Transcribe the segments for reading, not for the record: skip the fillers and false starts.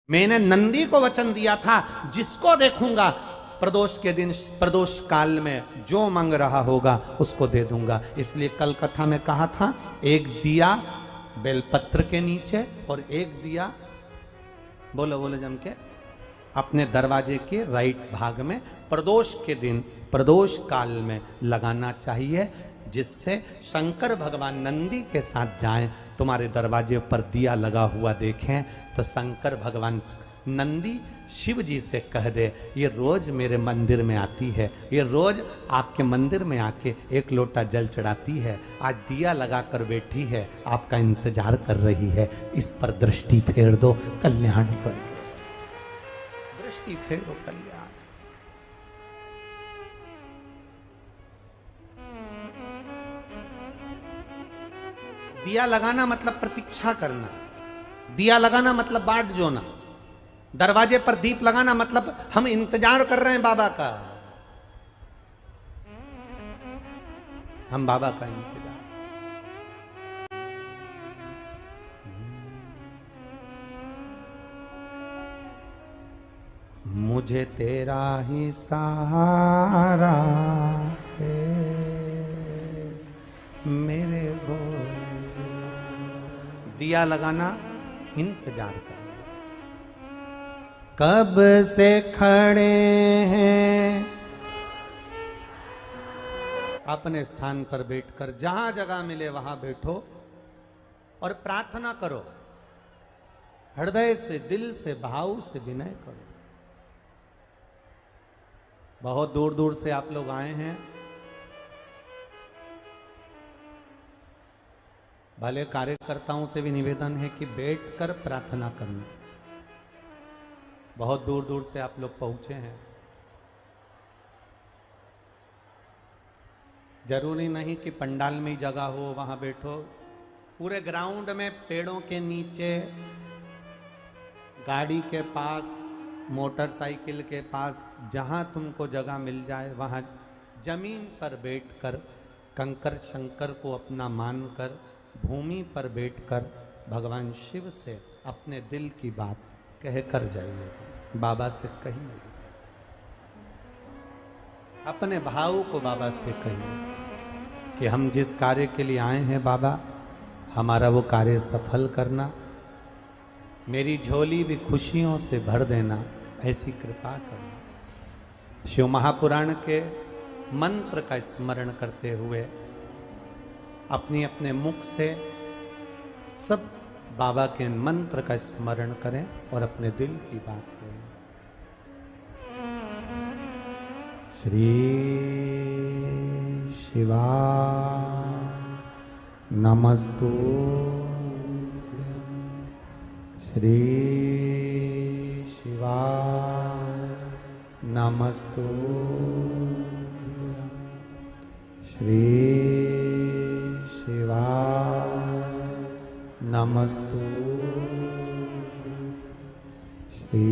मैंने नंदी को वचन दिया था, जिसको देखूंगा प्रदोष के दिन, प्रदोष काल में जो मांग रहा होगा उसको दे दूंगा। इसलिए कल कथा में कहा था, एक दिया बेलपत्र के नीचे और एक दिया, बोलो बोलो जम के, अपने दरवाजे के राइट भाग में प्रदोष के दिन, प्रदोष काल में लगाना चाहिए, जिससे शंकर भगवान नंदी के साथ जाएं, तुम्हारे दरवाजे पर दिया लगा हुआ देखें तो शंकर भगवान नंदी शिव जी से कह दे, ये रोज मेरे मंदिर में आती है, ये रोज आपके मंदिर में आके एक लोटा जल चढ़ाती है, आज दिया लगाकर बैठी है, आपका इंतजार कर रही है, इस पर दृष्टि फेर दो, कल्याण कर, दृष्टि फेरो कल्याण। दिया लगाना मतलब प्रतीक्षा करना, दिया लगाना मतलब बाट जोना, दरवाजे पर दीप लगाना मतलब हम इंतजार कर रहे हैं बाबा का, हम बाबा का इंतजार। मुझे तेरा ही सहारा है मेरे भोले। दिया लगाना, इंतजार करना। कब से खड़े हैं अपने स्थान पर बैठकर, जहां जगह मिले वहां बैठो और प्रार्थना करो, हृदय से, दिल से, भाव से विनय करो। बहुत दूर दूर से आप लोग आए हैं, भले कार्यकर्ताओं से भी निवेदन है कि बैठकर प्रार्थना करना। बहुत दूर दूर से आप लोग पहुंचे हैं, जरूरी नहीं कि पंडाल में ही जगह हो वहां बैठो, पूरे ग्राउंड में, पेड़ों के नीचे, गाड़ी के पास, मोटरसाइकिल के पास, जहां तुमको जगह मिल जाए वहां जमीन पर बैठकर, कंकर शंकर को अपना मानकर, भूमि पर बैठकर भगवान शिव से अपने दिल की बात कह कर जाइए, बाबा से कहिए, अपने भाव को बाबा से कहिए कि हम जिस कार्य के लिए आए हैं बाबा, हमारा वो कार्य सफल करना, मेरी झोली भी खुशियों से भर देना, ऐसी कृपा करना। शिव महापुराण के मंत्र का स्मरण करते हुए अपने अपने मुख से सब बाबा के मंत्र का स्मरण करें और अपने दिल की बात करें। श्री शिवा नमस्तु, श्री शिवा नमस्तु, श्री शिवा नमस्तु, श्री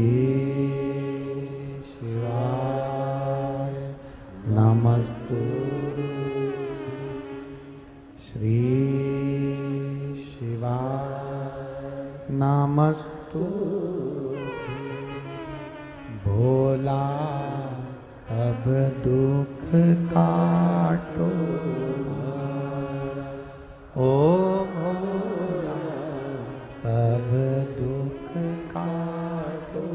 शिवाय नमस्तु, श्री शिवाय नमस्तु। भोला सब दुख काटो, ओ भोला सब दुख काटो,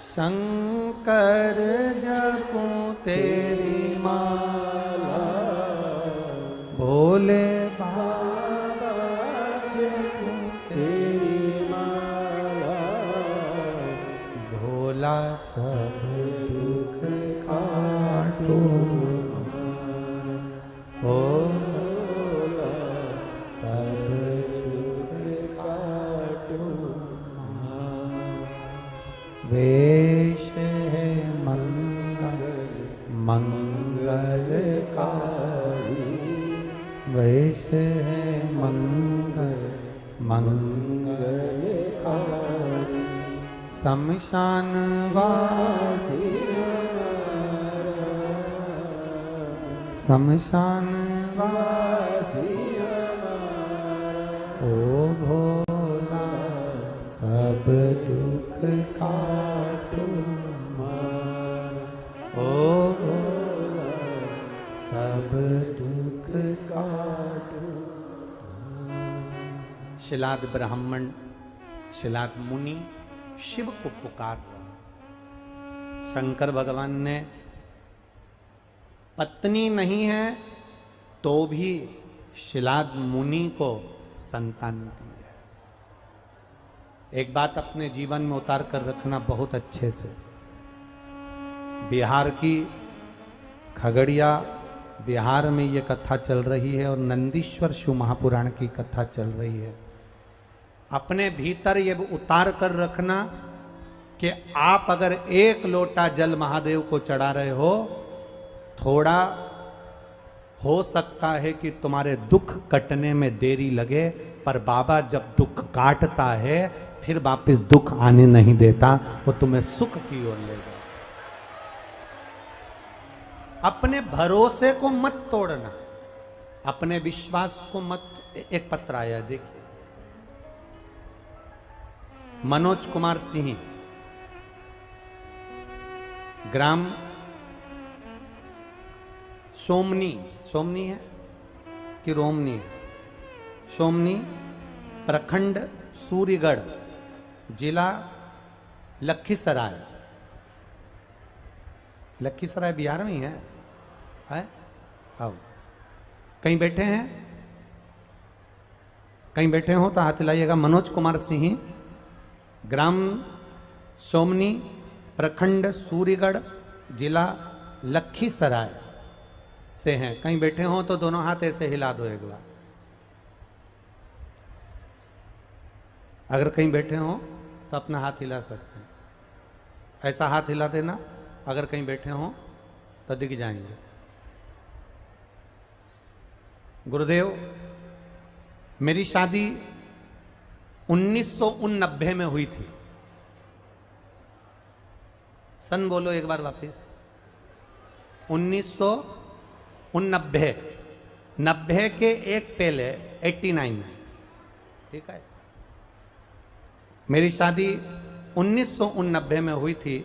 शंकर जपूं तेरी माला, भोले बाबा जपूं तेरी माला, भोला सब दुख काटो, ओ भोला सब दुख काटो। वेश है मंगल मंगलकारी, वेश है मंगल मंगलकारी, शमशान वासी, शमशान वासी, ओ भोला शिलाद ब्राह्मण, शिलाद मुनि शिव को पुकार रहा। शंकर भगवान ने पत्नी नहीं है तो भी शिलाद मुनि को संतान दी है। एक बात अपने जीवन में उतार कर रखना बहुत अच्छे से। बिहार की खगड़िया, बिहार में ये कथा चल रही है और नंदीश्वर शिव महापुराण की कथा चल रही है। अपने भीतर ये उतार कर रखना कि आप अगर एक लोटा जल महादेव को चढ़ा रहे हो, थोड़ा हो सकता है कि तुम्हारे दुख कटने में देरी लगे, पर बाबा जब दुख काटता है फिर वापस दुख आने नहीं देता, वो तुम्हें सुख की ओर ले जाए। अपने भरोसे को मत तोड़ना, अपने विश्वास को मत। एक पत्र आया देखिए, मनोज कुमार सिंह, ग्राम सोमनी, सोमनी है कि रोमनी है, सोमनी, प्रखंड सूर्यगढ़, जिला लखीसराय। लखीसराय बिहार में ही है? आओ, कहीं बैठे हैं? कहीं बैठे हो तो हाथ हिलाइएगा। मनोज कुमार सिंह, ग्राम सोमनी, प्रखंड सूर्यगढ़, जिला लखीसराय से हैं। कहीं बैठे हो तो दोनों हाथ ऐसे हिला दो एक बार। अगर कहीं बैठे हो तो अपना हाथ हिला सकते हैं, ऐसा हाथ हिला देना। अगर कहीं बैठे हो तो दिख जाएंगे। गुरुदेव, मेरी शादी 1989 में हुई थी। सन बोलो एक बार वापस। 1989, 90 के एक पहले 89 में, ठीक है। मेरी शादी 1989 में हुई थी।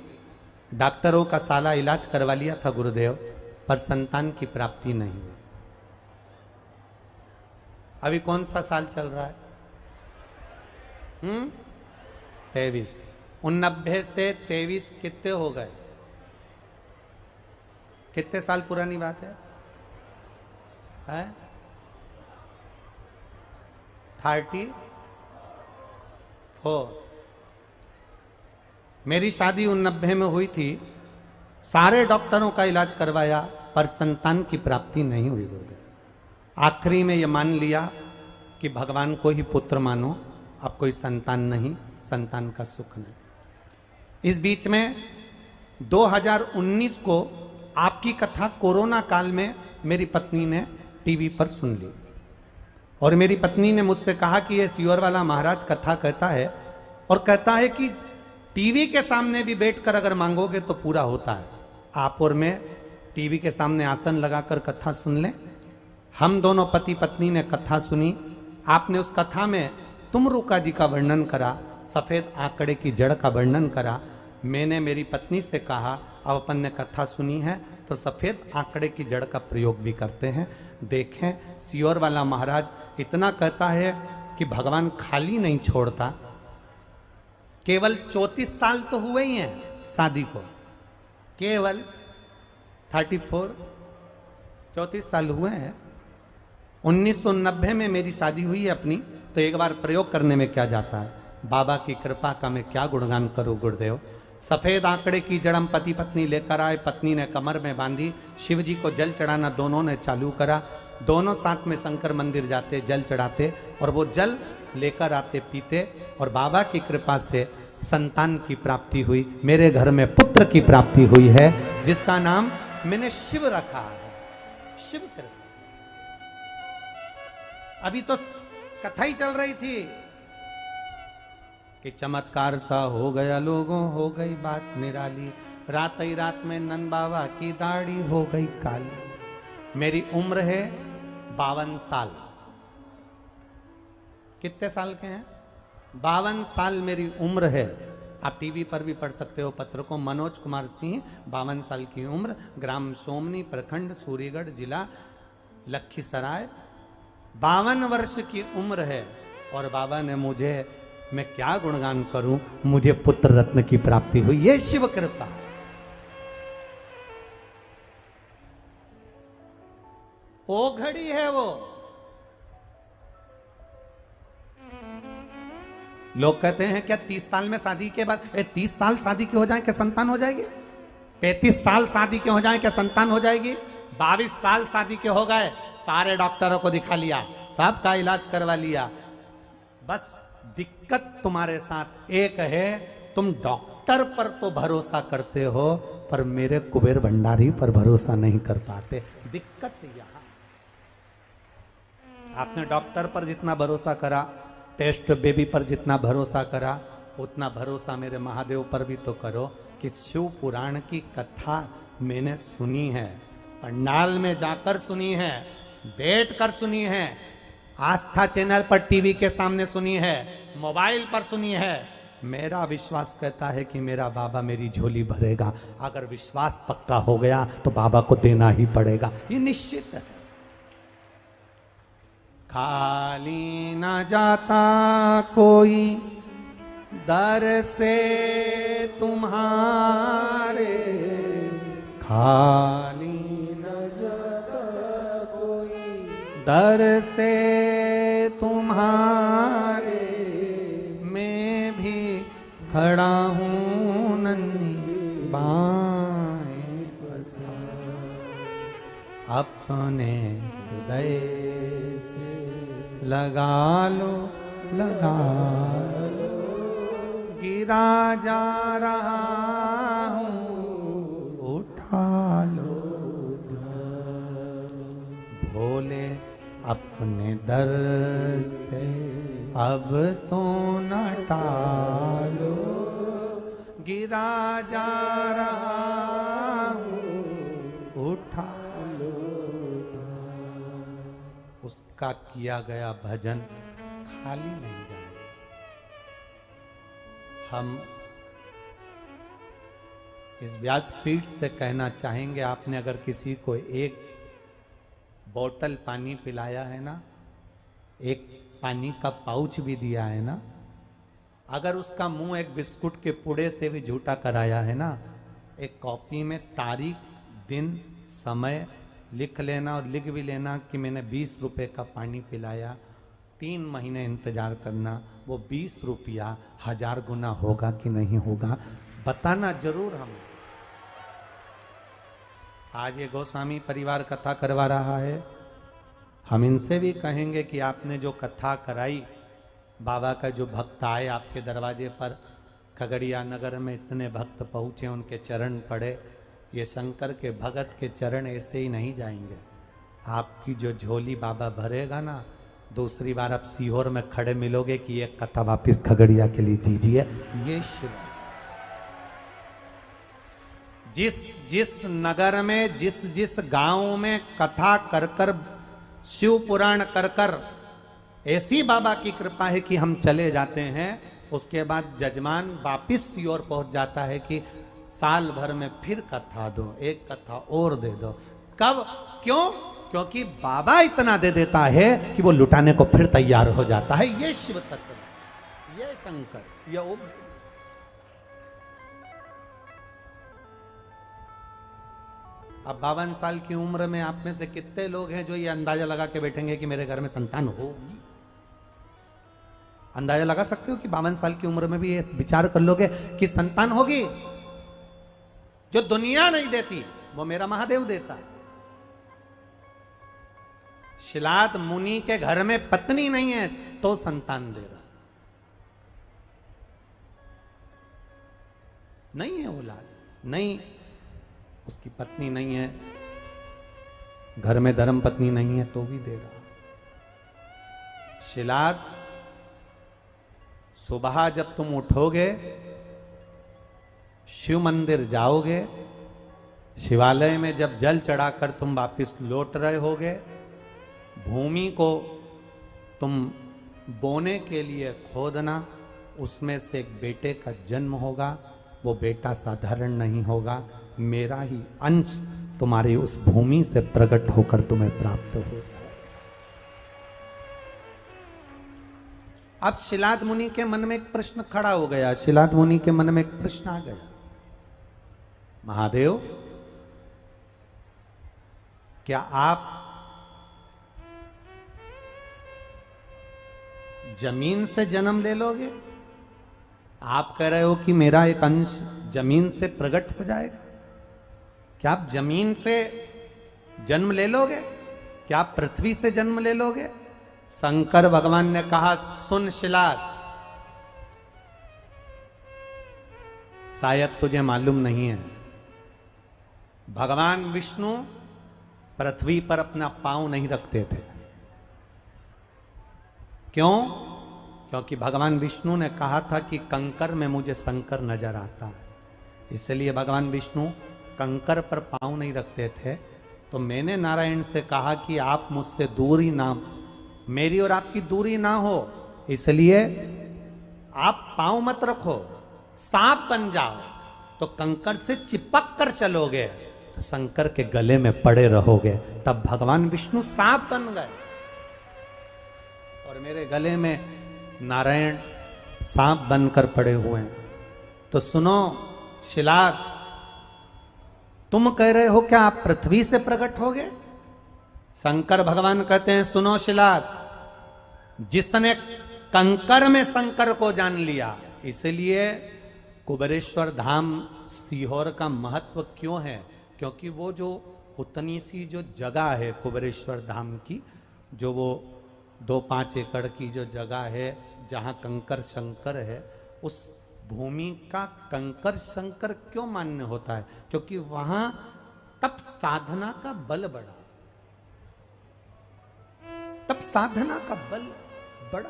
डॉक्टरों का साला इलाज करवा लिया था गुरुदेव, पर संतान की प्राप्ति नहीं हुई। अभी कौन सा साल चल रहा है? 23। 89 से 23 कितने हो गए? कितने साल पुरानी बात है? 34। मेरी शादी 89 में हुई थी। सारे डॉक्टरों का इलाज करवाया पर संतान की प्राप्ति नहीं हुई गुरुदेव। आखिरी में ये मान लिया कि भगवान को ही पुत्र मानो, अब कोई संतान नहीं, संतान का सुख नहीं। इस बीच में 2019 को आपकी कथा कोरोना काल में मेरी पत्नी ने टीवी पर सुन ली और मेरी पत्नी ने मुझसे कहा कि ये सियोर वाला महाराज कथा कहता है और कहता है कि टीवी के सामने भी बैठकर अगर मांगोगे तो पूरा होता है। आप और मैं टीवी के सामने आसन लगाकर कथा सुन लें। हम दोनों पति पत्नी ने कथा सुनी। आपने उस कथा में तुमरुका जी का वर्णन करा, सफेद आंकड़े की जड़ का वर्णन करा। मैंने मेरी पत्नी से कहा अब अपन ने कथा सुनी है तो सफेद आंकड़े की जड़ का प्रयोग भी करते हैं। देखें, सियोर वाला महाराज इतना कहता है कि भगवान खाली नहीं छोड़ता। केवल 34 साल तो हुए ही हैं शादी को, केवल 34, 34 साल हुए हैं। 1990 में मेरी शादी हुई है अपनी, तो एक बार प्रयोग करने में क्या जाता है। बाबा की कृपा का मैं क्या गुणगान करूं गुरुदेव। सफेद आंकड़े की जड़म पति पत्नी लेकर आए, पत्नी ने कमर में बांधी, शिव जी को जल चढ़ाना दोनों ने चालू करा। दोनों साथ में शंकर मंदिर जाते, जल चढ़ाते और वो जल लेकर आते, पीते और बाबा की कृपा से संतान की प्राप्ति हुई। मेरे घर में पुत्र की प्राप्ति हुई है जिसका नाम मैंने शिव रखा है। शिव कृपा। अभी तो कथा ही चल रही थी कि चमत्कार सा हो गया लोगों, हो गई बात निराली। रात ही रात में नंद बाबा की दाढ़ी हो गई काली। मेरी उम्र है 52 साल। कितने साल के हैं? 52 साल मेरी उम्र है। आप टीवी पर भी पढ़ सकते हो पत्र को। मनोज कुमार सिंह, 52 साल की उम्र, ग्राम सोमनी, प्रखंड सूर्यगढ़, जिला लखीसराय। 52 वर्ष की उम्र है और बाबा ने मुझे, मैं क्या गुणगान करूं, मुझे पुत्र रत्न की प्राप्ति हुई। ये शिव कृपा। वो घड़ी है वो। लोग कहते हैं क्या 30 साल में शादी के बाद 30 साल शादी के हो जाए क्या संतान हो जाएगी? 35 साल शादी के हो जाए क्या संतान हो जाएगी? 22 साल शादी के हो गए, सारे डॉक्टरों को दिखा लिया, सबका इलाज करवा लिया, बस दिक्कत तुम्हारे साथ एक है, तुम डॉक्टर पर तो भरोसा करते हो पर मेरे कुबेर भंडारी पर भरोसा नहीं कर पाते। दिक्कत यहां, आपने डॉक्टर पर जितना भरोसा करा, टेस्ट बेबी पर जितना भरोसा करा, उतना भरोसा मेरे महादेव पर भी तो करो कि शिव पुराण की कथा मैंने सुनी है, पंडाल में जाकर सुनी है, बैठकर सुनी है, आस्था चैनल पर टीवी के सामने सुनी है, मोबाइल पर सुनी है। मेरा विश्वास कहता है कि मेरा बाबा मेरी झोली भरेगा। अगर विश्वास पक्का हो गया तो बाबा को देना ही पड़ेगा, ये निश्चित है। खाली न जाता कोई दर से तुम्हारे, खाली न जाता कोई दर से तुम्हारे, मैं भी खड़ा हूँ नन्ही बाएं पसार, अपने हृदय से लगा लो, लगा लो, गिरा जा रहा हूँ, उठा लो, भोले अपने दर से अब तो न टालो, गिरा जा रहा हूँ, उठा लो। उसका किया गया भजन खाली नहीं जाए। हम इस व्यासपीठ से कहना चाहेंगे, आपने अगर किसी को एक बोतल पानी पिलाया है ना, एक पानी का पाउच भी दिया है ना, अगर उसका मुंह एक बिस्कुट के पुड़े से भी झूठा कराया है ना, एक कॉपी में तारीख, दिन, समय लिख लेना और लिख भी लेना कि मैंने 20 रुपए का पानी पिलाया, 3 महीने इंतजार करना, वो 20 रुपया 1000 गुना होगा कि नहीं होगा, बताना जरूर। हम आज ये गोस्वामी परिवार कथा करवा रहा है, हम इनसे भी कहेंगे कि आपने जो कथा कराई, बाबा का जो भक्त आए आपके दरवाजे पर, खगड़िया नगर में इतने भक्त पहुँचे, उनके चरण पड़े, ये शंकर के भगत के चरण ऐसे ही नहीं जाएंगे। आपकी जो झोली बाबा भरेगा ना, दूसरी बार आप सीहोर में खड़े मिलोगे कि ये कथा वापिस खगड़िया के लिए दीजिए। ये शिव, जिस नगर में, जिस गांव में कथा कर कर, शिव पुराण कर कर ऐसी बाबा की कृपा है कि हम चले जाते हैं, उसके बाद जजमान वापिस सीहोर पहुंच जाता है कि साल भर में फिर कथा दो, एक कथा और दे दो। कब? क्यों? क्योंकि बाबा इतना दे देता है कि वो लुटाने को फिर तैयार हो जाता है। ये शिव तत्व, ये शंकर, ये उग्र। अब 52 साल की उम्र में आप में से कितने लोग हैं जो ये अंदाजा लगा के बैठेंगे कि मेरे घर में संतान होगी? अंदाजा लगा सकते हो कि 52 साल की उम्र में भी ये विचार कर लोगे कि संतान होगी? जो दुनिया नहीं देती वो मेरा महादेव देता है। शिलाद मुनि के घर में पत्नी नहीं है तो संतान दे रहा, नहीं है औलाद, नहीं, उसकी पत्नी नहीं है, घर में धर्म पत्नी नहीं है तो भी दे रहा। शिलाद, सुबह जब तुम उठोगे, शिव मंदिर जाओगे, शिवालय में जब जल चढ़ाकर तुम वापिस लौट रहे होगे, भूमि को तुम बोने के लिए खोदना, उसमें से एक बेटे का जन्म होगा। वो बेटा साधारण नहीं होगा, मेरा ही अंश तुम्हारी उस भूमि से प्रकट होकर तुम्हें प्राप्त हो जाए। अब शिलाद मुनि के मन में एक प्रश्न खड़ा हो गया, शिलाद मुनि के मन में एक प्रश्न आ गया, महादेव क्या आप जमीन से जन्म ले लोगे? आप कह रहे हो कि मेरा एक अंश जमीन से प्रकट हो जाएगा, क्या आप जमीन से जन्म ले लोगे? क्या आप पृथ्वी से जन्म ले लोगे? शंकर भगवान ने कहा, सुन शिलाद, शायद तुझे मालूम नहीं है, भगवान विष्णु पृथ्वी पर अपना पांव नहीं रखते थे। क्यों? क्योंकि भगवान विष्णु ने कहा था कि कंकर में मुझे शंकर नजर आता है, इसलिए भगवान विष्णु कंकर पर पांव नहीं रखते थे। तो मैंने नारायण से कहा कि आप मुझसे दूरी ना, मेरी और आपकी दूरी ना हो, इसलिए आप पांव मत रखो, सांप बन जाओ, तो कंकर से चिपक कर चलोगे तो शंकर के गले में पड़े रहोगे। तब भगवान विष्णु सांप बन गए और मेरे गले में नारायण सांप बनकर पड़े हुए हैं। तो सुनो शिलाद, तुम कह रहे हो क्या आप पृथ्वी से प्रकट होगे? शंकर भगवान कहते हैं, सुनो शिलाद, जिसने कंकर में शंकर को जान लिया, इसलिए कुबेरेश्वर धाम सीहोर का महत्व क्यों है? क्योंकि वो जो उतनी सी जो जगह है कुबेरेश्वर धाम की, जो वो 2-5 एकड़ की जो जगह है जहाँ कंकर शंकर है, उस भूमि का कंकर शंकर क्यों मान्य होता है? क्योंकि वहां तप साधना का बल बढ़ा, तप साधना का बल बढ़ा।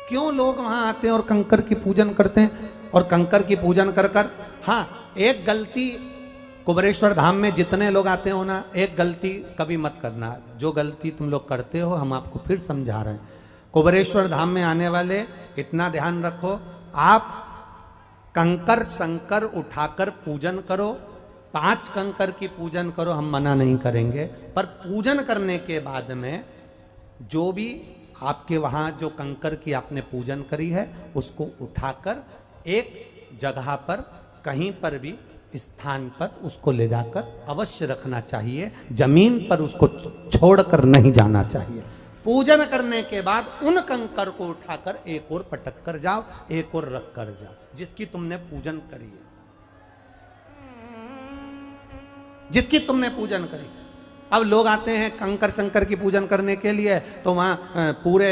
क्यों लोग वहां आते हैं और कंकर की पूजन करते हैं? और कंकर की पूजन कर कर, हाँ एक गलती कुबेरेश्वर धाम में जितने लोग आते हो ना, एक गलती कभी मत करना, जो गलती तुम लोग करते हो हम आपको फिर समझा रहे हैं। कुबेरेश्वर धाम में आने वाले इतना ध्यान रखो, आप कंकर शंकर उठाकर पूजन करो, 5 कंकर की पूजन करो, हम मना नहीं करेंगे, पर पूजन करने के बाद में जो भी आपके वहां जो कंकर की आपने पूजन करी है उसको उठाकर एक जगह पर कहीं पर भी स्थान पर उसको ले जाकर अवश्य रखना चाहिए, जमीन पर उसको छोड़कर नहीं जाना चाहिए। पूजन करने के बाद उन कंकर को उठाकर एक और पटक कर जाओ, एक और रख कर जाओ, जिसकी तुमने पूजन करी है, जिसकी तुमने पूजन करी। अब लोग आते हैं कंकर शंकर की पूजन करने के लिए, तो वहां पूरे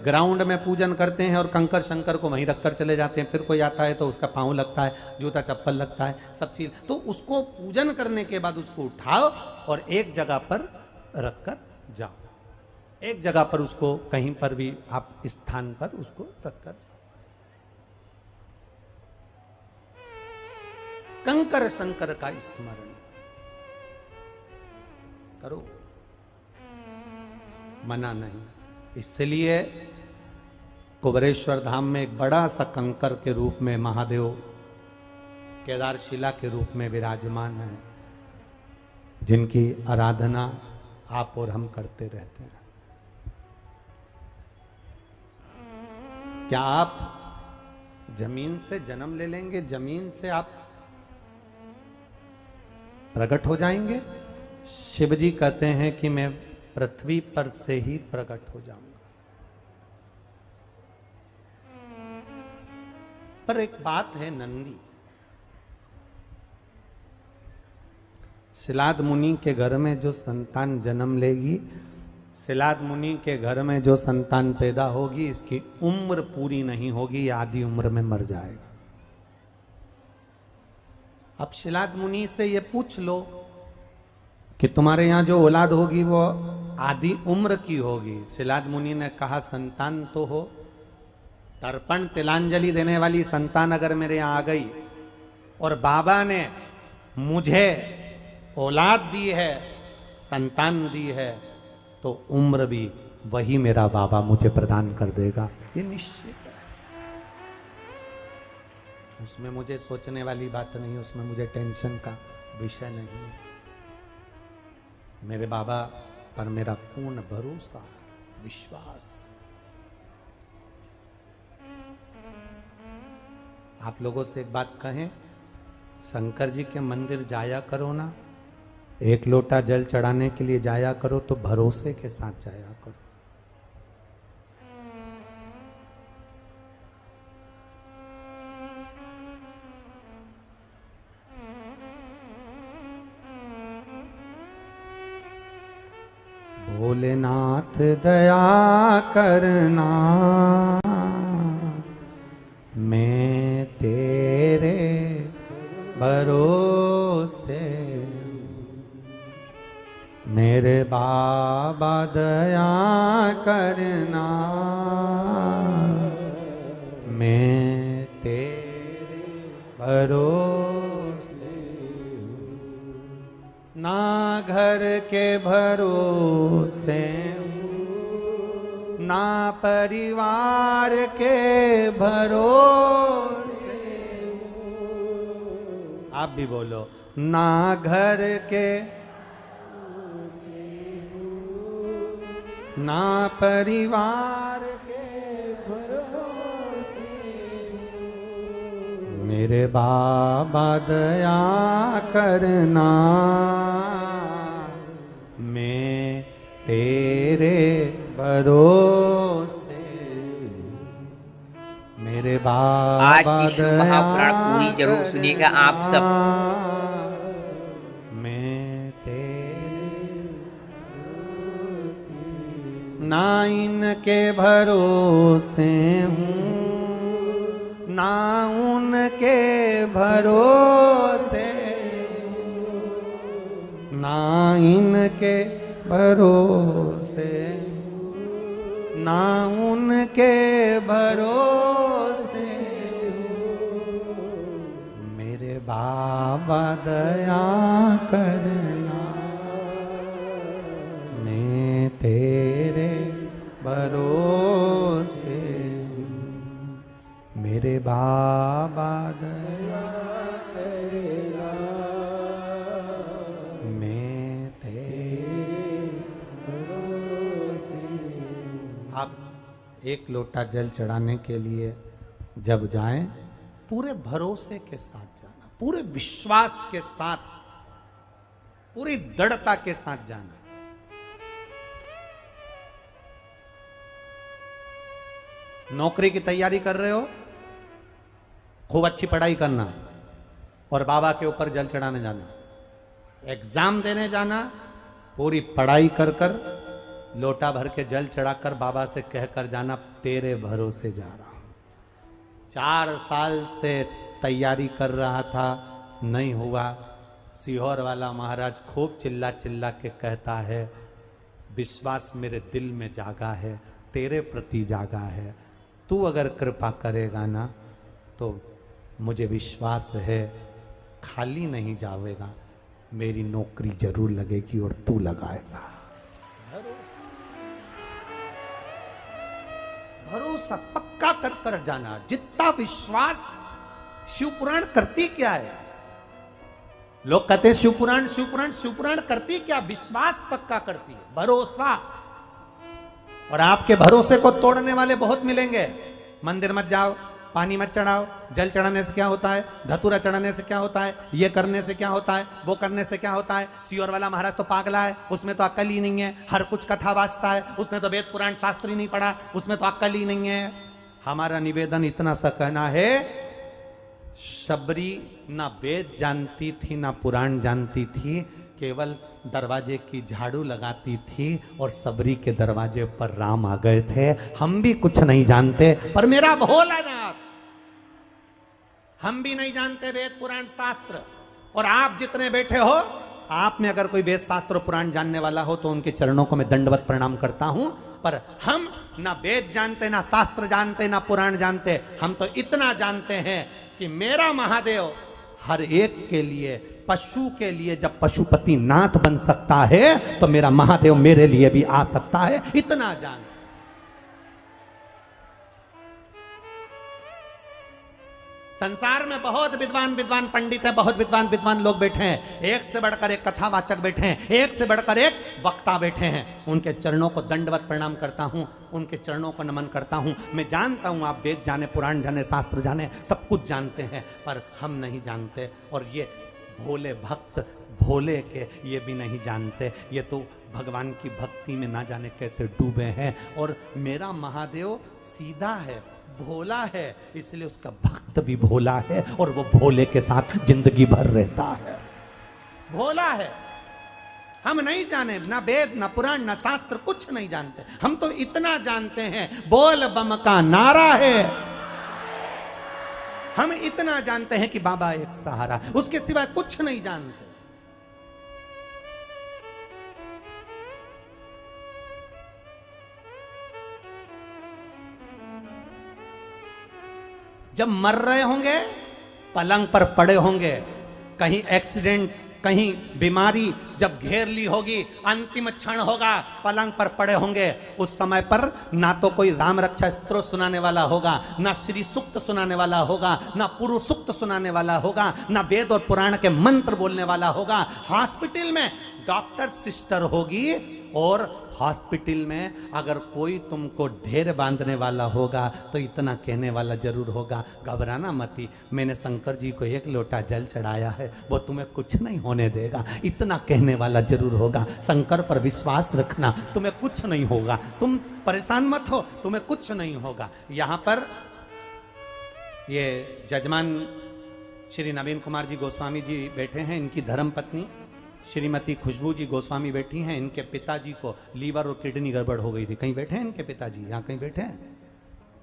ग्राउंड में पूजन करते हैं और कंकर शंकर को वहीं रखकर चले जाते हैं। फिर कोई आता है तो उसका पाँव लगता है, जूता चप्पल लगता है, सब चीज। तो उसको पूजन करने के बाद उसको उठाओ और एक जगह पर रखकर जाओ, एक जगह पर उसको कहीं पर भी आप स्थान पर उसको रखकर जाओ। कंकर शंकर का स्मरण करो, मना नहीं। इसलिए कुबेरेश्वर धाम में एक बड़ा सा कंकर के रूप में महादेव केदारशिला के रूप में विराजमान है, जिनकी आराधना आप और हम करते रहते हैं। क्या आप जमीन से जन्म ले लेंगे, जमीन से आप प्रकट हो जाएंगे? शिव जी कहते हैं कि मैं पृथ्वी पर से ही प्रकट हो जाऊंगा। पर एक बात है नंदी, शिलाद मुनि के घर में जो संतान जन्म लेगी, शिलाद मुनि के घर में जो संतान पैदा होगी, इसकी उम्र पूरी नहीं होगी, आधी उम्र में मर जाएगा। अब शिलाद मुनि से ये पूछ लो कि तुम्हारे यहां जो औलाद होगी वो आधी उम्र की होगी। शिलाद मुनि ने कहा, संतान तो हो, तर्पण तिलांजलि देने वाली संतान अगर मेरे यहां आ गई और बाबा ने मुझे औलाद दी है, संतान दी है, तो उम्र भी वही मेरा बाबा मुझे प्रदान कर देगा, ये निश्चित है। उसमें मुझे सोचने वाली बात नहीं, उसमें मुझे टेंशन का विषय नहीं है। मेरे बाबा पर मेरा पूर्ण भरोसा है। विश्वास। आप लोगों से एक बात कहें, शंकर जी के मंदिर जाया करो ना, एक लोटा जल चढ़ाने के लिए जाया करो तो भरोसे के साथ जाया करो। भोलेनाथ दया करना, मैं तेरे भरोसे, मेरे बाबा दया करना, मैं तेरे भरोसे, ना घर के भरोसे, ना परिवार के भरोसे, आप भी बोलो, ना घर के, ना परिवार के भरोसे, मेरे बाबा दया करना, मैं तेरे भरोसे, मेरे बाबा आज की शुभ महापुराण पूरी जरूर सुनिएगा आप सब। मैं तेरे ना इनके भरोसे हूँ, ना उनके भरोसे, ना इनके भरोसे, ना उनके भरोसे, मेरे बाबा दया करना, मैं तेरे भरोसे, मेरे बाबा दया करना, मैं तेरे भरोसे। आप एक लोटा जल चढ़ाने के लिए जब जाएं, पूरे भरोसे के साथ जाना, पूरे विश्वास के साथ, पूरी दृढ़ता के साथ जाना। नौकरी की तैयारी कर रहे हो, खूब अच्छी पढ़ाई करना और बाबा के ऊपर जल चढ़ाने जाना। एग्जाम देने जाना, पूरी पढ़ाई कर कर लोटा भर के जल चढ़ाकर बाबा से कहकर जाना, तेरे भरोसे जा रहा हूं। 4 साल से तैयारी कर रहा था, नहीं हुआ। सीहोर वाला महाराज खूब चिल्ला चिल्ला के कहता है, विश्वास मेरे दिल में जागा है, तेरे प्रति जागा है, तू अगर कृपा करेगा ना तो मुझे विश्वास है खाली नहीं जाएगा, मेरी नौकरी जरूर लगेगी और तू लगाएगा। भरोसा पक्का कर कर जाना, जितना विश्वास। शिवपुराण करती क्या है? लोग कहते शिवपुराण शिवपुराण, शिवपुराण करती क्या? विश्वास पक्का करती है, भरोसा। और आपके भरोसे को तोड़ने वाले बहुत मिलेंगे। मंदिर मत जाओ, पानी मत चढ़ाओ, जल चढ़ाने से क्या होता है, धतूरा चढ़ाने से क्या होता है, ये करने से क्या होता है, वो करने से क्या होता है। सीहोर वाला महाराज तो पागला है, उसमें तो अक्ल ही नहीं है, हर कुछ कथा वाचता है, उसने तो वेद पुराण शास्त्र ही नहीं पढ़ा, उसमें तो अक्ल ही नहीं है। हमारा निवेदन इतना सा कहना है, शबरी ना वेद जानती थी ना पुराण जानती थी, केवल दरवाजे की झाड़ू लगाती थी और सबरी के दरवाजे पर राम आ गए थे। हम भी कुछ नहीं जानते, पर मेरा भोलानाथ, हम भी नहीं जानते वेद पुराण शास्त्र। और आप जितने बैठे हो, आप में अगर कोई वेद शास्त्र पुराण जानने वाला हो तो उनके चरणों को मैं दंडवत प्रणाम करता हूं। पर हम ना वेद जानते, ना शास्त्र जानते, ना पुराण जानते। हम तो इतना जानते हैं कि मेरा महादेव हर एक के लिए, पशु के लिए जब पशुपति नाथ बन सकता है तो मेरा महादेव मेरे लिए भी आ सकता है, इतना जान। संसार में बहुत विद्वान पंडित है, बहुत विद्वान लोग बैठे हैं, एक से बढ़कर एक कथावाचक बैठे हैं, एक से बढ़कर एक वक्ता बैठे हैं, उनके चरणों को दंडवत प्रणाम करता हूं, उनके चरणों को नमन करता हूं। मैं जानता हूं आप वेद जाने, पुराण जाने, शास्त्र जाने, सब कुछ जानते हैं, पर हम नहीं जानते। और ये भोले भक्त भोले के ये भी नहीं जानते, ये तो भगवान की भक्ति में ना जाने कैसे डूबे हैं। और मेरा महादेव सीधा है, भोला है, इसलिए उसका भक्त भी भोला है और वो भोले के साथ जिंदगी भर रहता है। भोला है। हम नहीं जाने, ना वेद ना पुराण ना शास्त्र, कुछ नहीं जानते। हम तो इतना जानते हैं बोल बम का नारा है। हम इतना जानते हैं कि बाबा एक सहारा, उसके सिवाय कुछ नहीं जानते। जब मर रहे होंगे, पलंग पर पड़े होंगे, कहीं एक्सीडेंट, कहीं बीमारी जब घेर ली होगी, अंतिम क्षण होगा, पलंग पर पड़े होंगे, उस समय पर ना तो कोई राम रक्षा स्तोत्र सुनाने वाला होगा, ना श्री सूक्त सुनाने वाला होगा, ना पुरुष सूक्त सुनाने वाला होगा, ना वेद और पुराण के मंत्र बोलने वाला होगा। हॉस्पिटल में डॉक्टर सिस्टर होगी, और हॉस्पिटल में अगर कोई तुमको ढेर बांधने वाला होगा तो इतना कहने वाला जरूर होगा, घबराना मती, मैंने शंकर जी को 1 लोटा जल चढ़ाया है, वो तुम्हें कुछ नहीं होने देगा। इतना कहने वाला जरूर होगा। शंकर पर विश्वास रखना, तुम्हें कुछ नहीं होगा, तुम परेशान मत हो, तुम्हें कुछ नहीं होगा। यहां पर ये जजमान श्री नवीन कुमार जी गोस्वामी जी बैठे हैं, इनकी धर्म पत्नी श्रीमती खुशबू जी गोस्वामी बैठी हैं। इनके पिताजी को लीवर और किडनी गड़बड़ हो गई थी। कहीं बैठे हैं इनके पिताजी? यहाँ कहीं बैठे हैं?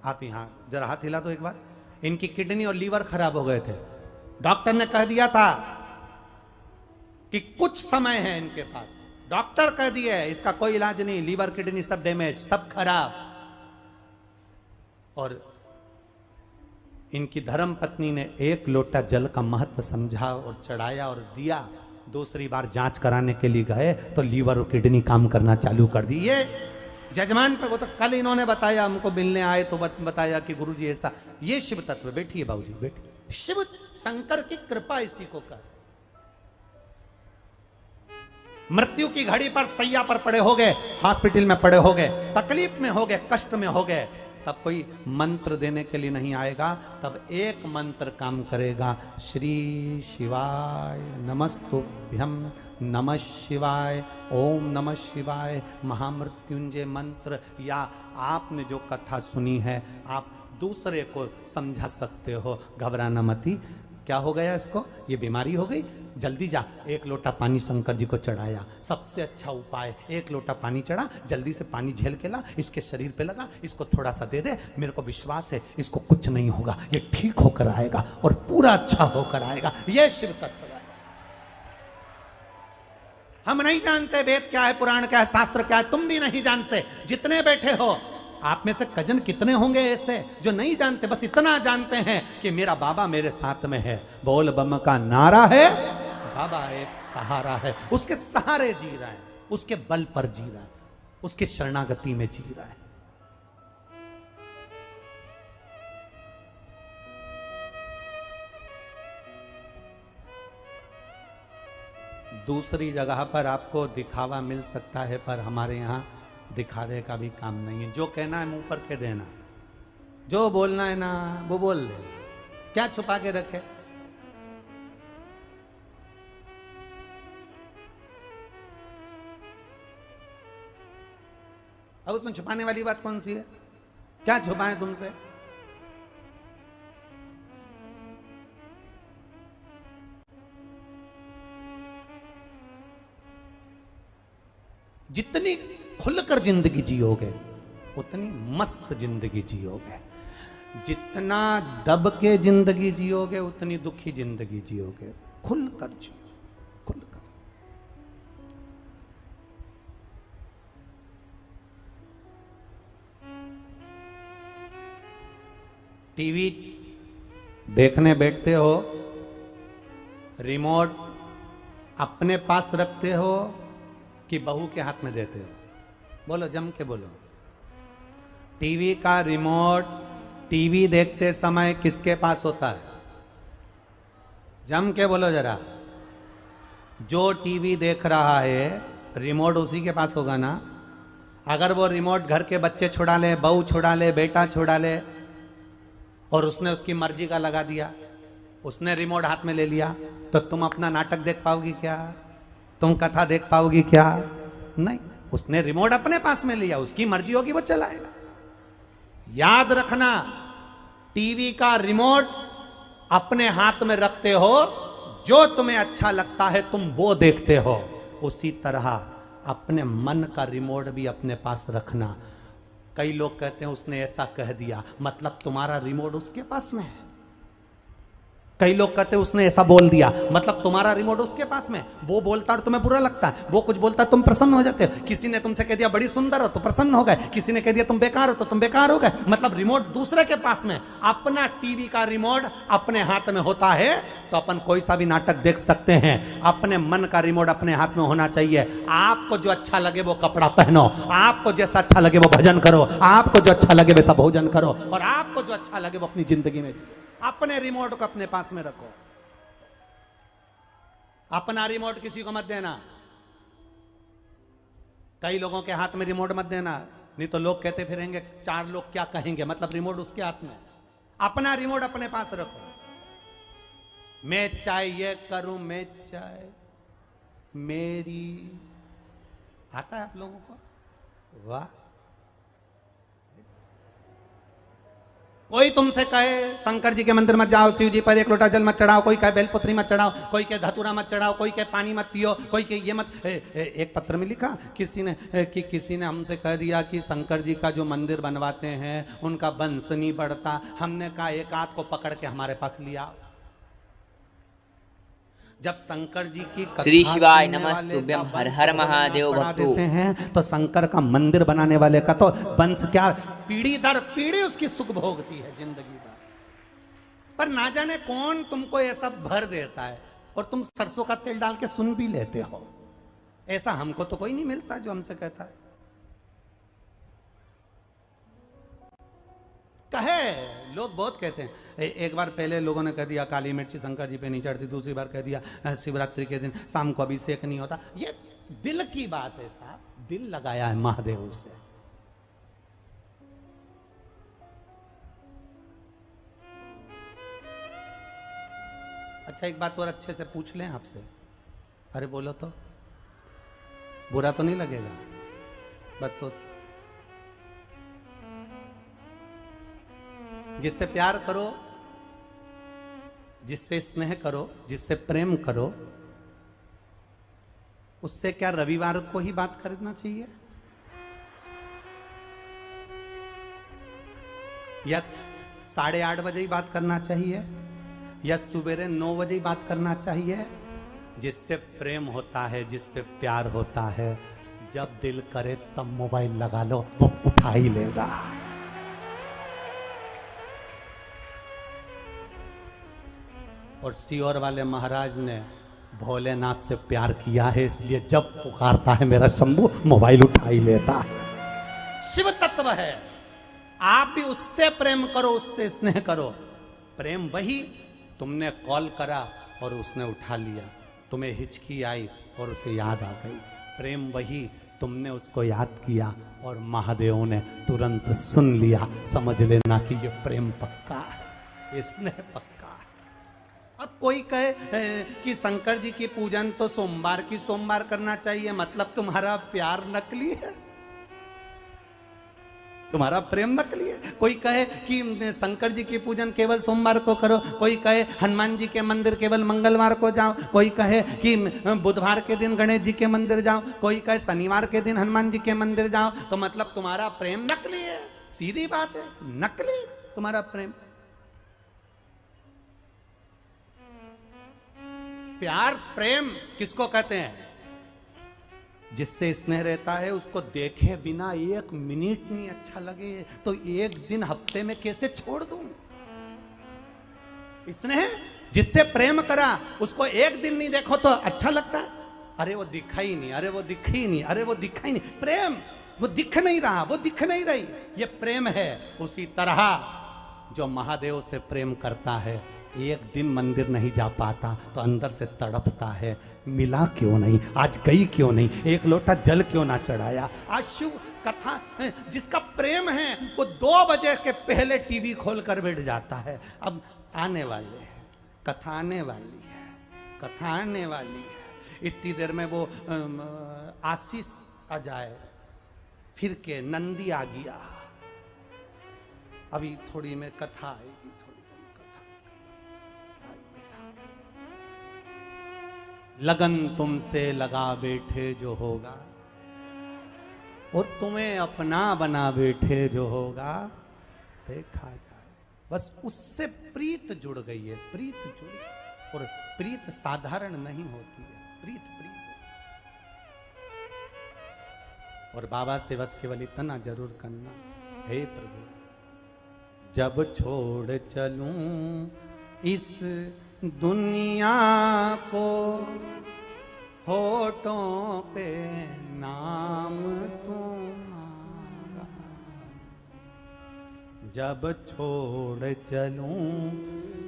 आप यहाँ जरा हाथ हिला दो एक बार। इनकी किडनी और लीवर खराब हो गए थे। डॉक्टर ने कह दिया था कि कुछ समय है इनके पास। डॉक्टर कह दिए इसका कोई इलाज नहीं, लीवर किडनी सब डैमेज, सब खराब। और इनकी धर्म पत्नी ने 1 लोटा जल का महत्व समझा और चढ़ाया और दिया। दूसरी बार जांच कराने के लिए गए तो लीवर और किडनी काम करना चालू कर दी। ये जजमान पे, वो तो कल इन्होंने बताया, हमको मिलने आए तो बताया कि गुरुजी ऐसा। ये शिव तत्व। बैठिए बाबूजी, बैठिए। शिव शंकर की कृपा इसी को कर। मृत्यु की घड़ी पर सैया पर पड़े हो गए, हॉस्पिटल में पड़े हो गए, तकलीफ में हो गए, कष्ट में हो गए, तब कोई मंत्र देने के लिए नहीं आएगा। तब एक मंत्र काम करेगा, श्री शिवाय नमस्तुभ्यम, नमः शिवाय, ओम नमः शिवाय, महामृत्युंजय मंत्र। या आपने जो कथा सुनी है आप दूसरे को समझा सकते हो। घबराना मती। क्या हो गया इसको? ये बीमारी हो गई, जल्दी जा 1 लोटा पानी शंकर जी को चढ़ाया। सबसे अच्छा उपाय, 1 लोटा पानी चढ़ा, जल्दी से पानी झेल के ला, इसके शरीर पे लगा, इसको थोड़ा सा दे दे, मेरे को विश्वास है इसको कुछ नहीं होगा, ये ठीक होकर आएगा और पूरा अच्छा होकर आएगा। ये शिव तत्व है। हम नहीं जानते वेद क्या है, पुराण क्या है, शास्त्र क्या है, तुम भी नहीं जानते। जितने बैठे हो आप में से कजन कितने होंगे ऐसे जो नहीं जानते, बस इतना जानते हैं कि मेरा बाबा मेरे साथ में है। बोल बम का नारा है, बाबा एक सहारा है। उसके सहारे जी रहा है, उसके बल पर जी रहा है, उसके शरणागति में जी रहा है। दूसरी जगह पर आपको दिखावा मिल सकता है, पर हमारे यहां दिखावे का भी काम नहीं है। जो कहना है मुंह पर कह देना, जो बोलना है ना वो बोल देना, क्या छुपा के रखे। अब उसमें छुपाने वाली बात कौन सी है? क्या छुपाएं तुमसे? जितनी खुलकर जिंदगी जियोगे उतनी मस्त जिंदगी जियोगे। जितना दब के जिंदगी जियोगे उतनी दुखी जिंदगी जियोगे। खुलकर जियो, खुलकर। टीवी देखने बैठते हो, रिमोट अपने पास रखते हो कि बहू के हाथ में देते हो? बोलो, जम के बोलो। टीवी का रिमोट टीवी देखते समय किसके पास होता है? जम के बोलो जरा। जो टीवी देख रहा है रिमोट उसी के पास होगा ना। अगर वो रिमोट घर के बच्चे छुड़ा ले, बहू छुड़ा ले, बेटा छुड़ा ले, और उसने उसकी मर्जी का लगा दिया, उसने रिमोट हाथ में ले लिया, तो तुम अपना नाटक देख पाओगी क्या? तुम कथा देख पाओगी क्या? नहीं। उसने रिमोट अपने पास में लिया, उसकी मर्जी होगी वो चलाएगा। याद रखना, टीवी का रिमोट अपने हाथ में रखते हो, जो तुम्हें अच्छा लगता है तुम वो देखते हो। उसी तरह अपने मन का रिमोट भी अपने पास रखना। कई लोग कहते हैं उसने ऐसा कह दिया, मतलब तुम्हारा रिमोट उसके पास में है। कई लोग कहते हैं उसने ऐसा बोल दिया, मतलब तुम्हारा रिमोट उसके पास में। वो बोलता और तुम्हें बुरा लगता है, वो कुछ बोलता है तुम प्रसन्न हो जाते हो। किसी ने तुमसे कह दिया बड़ी सुंदर हो तो प्रसन्न हो गए, किसी ने कह दिया तुम बेकार हो तो तुम बेकार हो गए। मतलब रिमोट दूसरे के पास में। अपना टीवी का रिमोट अपने हाथ में होता है तो अपन कोई सा भी नाटक देख सकते हैं। अपने मन का रिमोट अपने हाथ में होना चाहिए। आपको जो अच्छा लगे वो कपड़ा पहनो, आपको जैसा अच्छा लगे वो भजन करो, आपको जो अच्छा लगे वैसा भोजन करो, और आपको जो अच्छा लगे वो अपनी जिंदगी में जियो। अपने रिमोट को अपने पास में रखो। अपना रिमोट किसी को मत देना। कई लोगों के हाथ में रिमोट मत देना, नहीं तो लोग कहते फिरेंगे चार लोग क्या कहेंगे, मतलब रिमोट उसके हाथ में। अपना रिमोट अपने पास रखो। मैं चाहे ये करूं, मैं चाहे मेरी, आता है आप लोगों को? वाह। कोई तुमसे कहे शंकर जी के मंदिर मत जाओ, शिव जी पर एक लोटा जल मत चढ़ाओ, कोई कहे बेलपत्री मत चढ़ाओ, कोई कहे धतूरा मत चढ़ाओ, कोई कहे पानी मत पियो, कोई कहे ये मत। एक पत्र में लिखा किसी ने हमसे कह दिया कि शंकर जी का जो मंदिर बनवाते हैं उनका वंश नहीं बढ़ता। हमने कहा एक आध को पकड़ के हमारे पास लिया। जब शंकर जी की श्री शिवाय नमस्तुभ्यम, हर हर महादेव भक्तों। देते हैं तो शंकर का मंदिर बनाने वाले का तो वंश क्या पीढ़ी दर पीढ़ी उसकी सुख भोगती है जिंदगी भर। पर ना जाने कौन तुमको ऐसा भर देता है और तुम सरसों का तेल डाल के सुन भी लेते हो। ऐसा हमको तो कोई नहीं मिलता जो हमसे कहता है। कहे लोग बहुत कहते हैं। एक बार पहले लोगों ने कह दिया काली मिर्ची शंकर जी पे नहीं चढ़ती, दूसरी बार कह दिया शिवरात्रि के दिन शाम को अभिषेक नहीं होता। ये दिल की बात है साहब, दिल लगाया है महादेव से। अच्छा एक बात और अच्छे से पूछ लें आपसे, अरे बोलो तो, बुरा तो नहीं लगेगा? बस तो जिससे प्यार करो, जिससे स्नेह करो, जिससे प्रेम करो, उससे क्या रविवार को ही बात करना चाहिए या 8:30 बजे ही बात करना चाहिए या सुबेरे 9 बजे ही बात करना चाहिए? जिससे प्रेम होता है, जिससे प्यार होता है, जब दिल करे तब मोबाइल लगा लो, वो उठा ही लेगा। और सीहोर वाले महाराज ने भोलेनाथ से प्यार किया है, इसलिए जब पुकारता है मेरा शंभू मोबाइल उठा ही लेता है। शिव तत्व है। आप भी उससे प्रेम करो, उससे स्नेह करो। प्रेम वही तुमने कॉल करा और उसने उठा लिया, तुम्हें हिचकी आई और उसे याद आ गई। प्रेम वही तुमने उसको याद किया और महादेव ने तुरंत सुन लिया। समझ लेना कि ये प्रेम पक्का है, स्नेह पक्का। अब कोई कहे कि शंकर जी की पूजन तो सोमवार की सोमवार करना चाहिए, मतलब तुम्हारा प्यार नकली है, तुम्हारा प्रेम नकली है। कोई कहे कि शंकर जी की पूजन केवल सोमवार को करो, कोई कहे हनुमान जी के मंदिर केवल मंगलवार को जाओ, कोई कहे कि बुधवार के दिन गणेश जी के मंदिर जाओ, कोई कहे शनिवार के दिन हनुमान जी के मंदिर जाओ, तो मतलब तुम्हारा प्रेम नकली है। सीधी बात है, नकली तुम्हारा प्रेम। प्यार प्रेम किसको कहते हैं? जिससे स्नेह रहता है, उसको देखे बिना एक मिनट नहीं अच्छा लगे तो एक दिन हफ्ते में कैसे छोड़ दूं? स्नेह जिससे प्रेम करा उसको एक दिन नहीं देखो तो अच्छा लगता है? अरे वो दिखा ही नहीं, अरे वो दिखा ही नहीं, अरे वो दिखा ही नहीं। प्रेम वो दिख नहीं रहा, वो दिख नहीं रही, ये प्रेम है। उसी तरह जो महादेव से प्रेम करता है एक दिन मंदिर नहीं जा पाता तो अंदर से तड़पता है, मिला क्यों नहीं, आज गई क्यों नहीं, एक लोटा जल क्यों ना चढ़ाया। आज शिव कथा जिसका प्रेम है वो 2 बजे के पहले टीवी खोल कर बैठ जाता है। अब आने वाले हैं, कथा आने वाली है, कथा आने वाली है। इतनी देर में वो आशीष आ जाए, फिर के नंदी आ गया, अभी थोड़ी में कथा आएगी, थोड़ी देर में कथा। लगन तुमसे लगा बैठे जो होगा और तुम्हें अपना बना बैठे जो होगा, देखा जाए। बस उससे प्रीत जुड़ गई है, प्रीत जुड़ गई। और प्रीत साधारण नहीं होती है, प्रीत प्रीत। और बाबा से बस केवल इतना जरूर करना, हे प्रभु जब छोड़ चलूं इस दुनिया को, होठों पे नाम तुम्हारा, जब छोड़ चलूं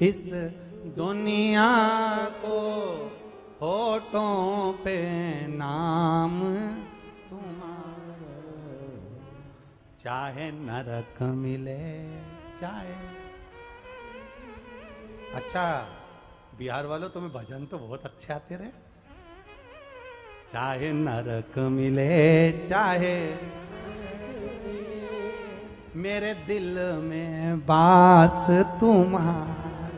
इस दुनिया को, होठों पे नाम तुम्हारा, चाहे नरक मिले चाहे। अच्छा बिहार वालों, तुम्हें भजन तो बहुत अच्छे आते रहे। चाहे नरक मिले चाहे मेरे दिल में बास तुम्हारा,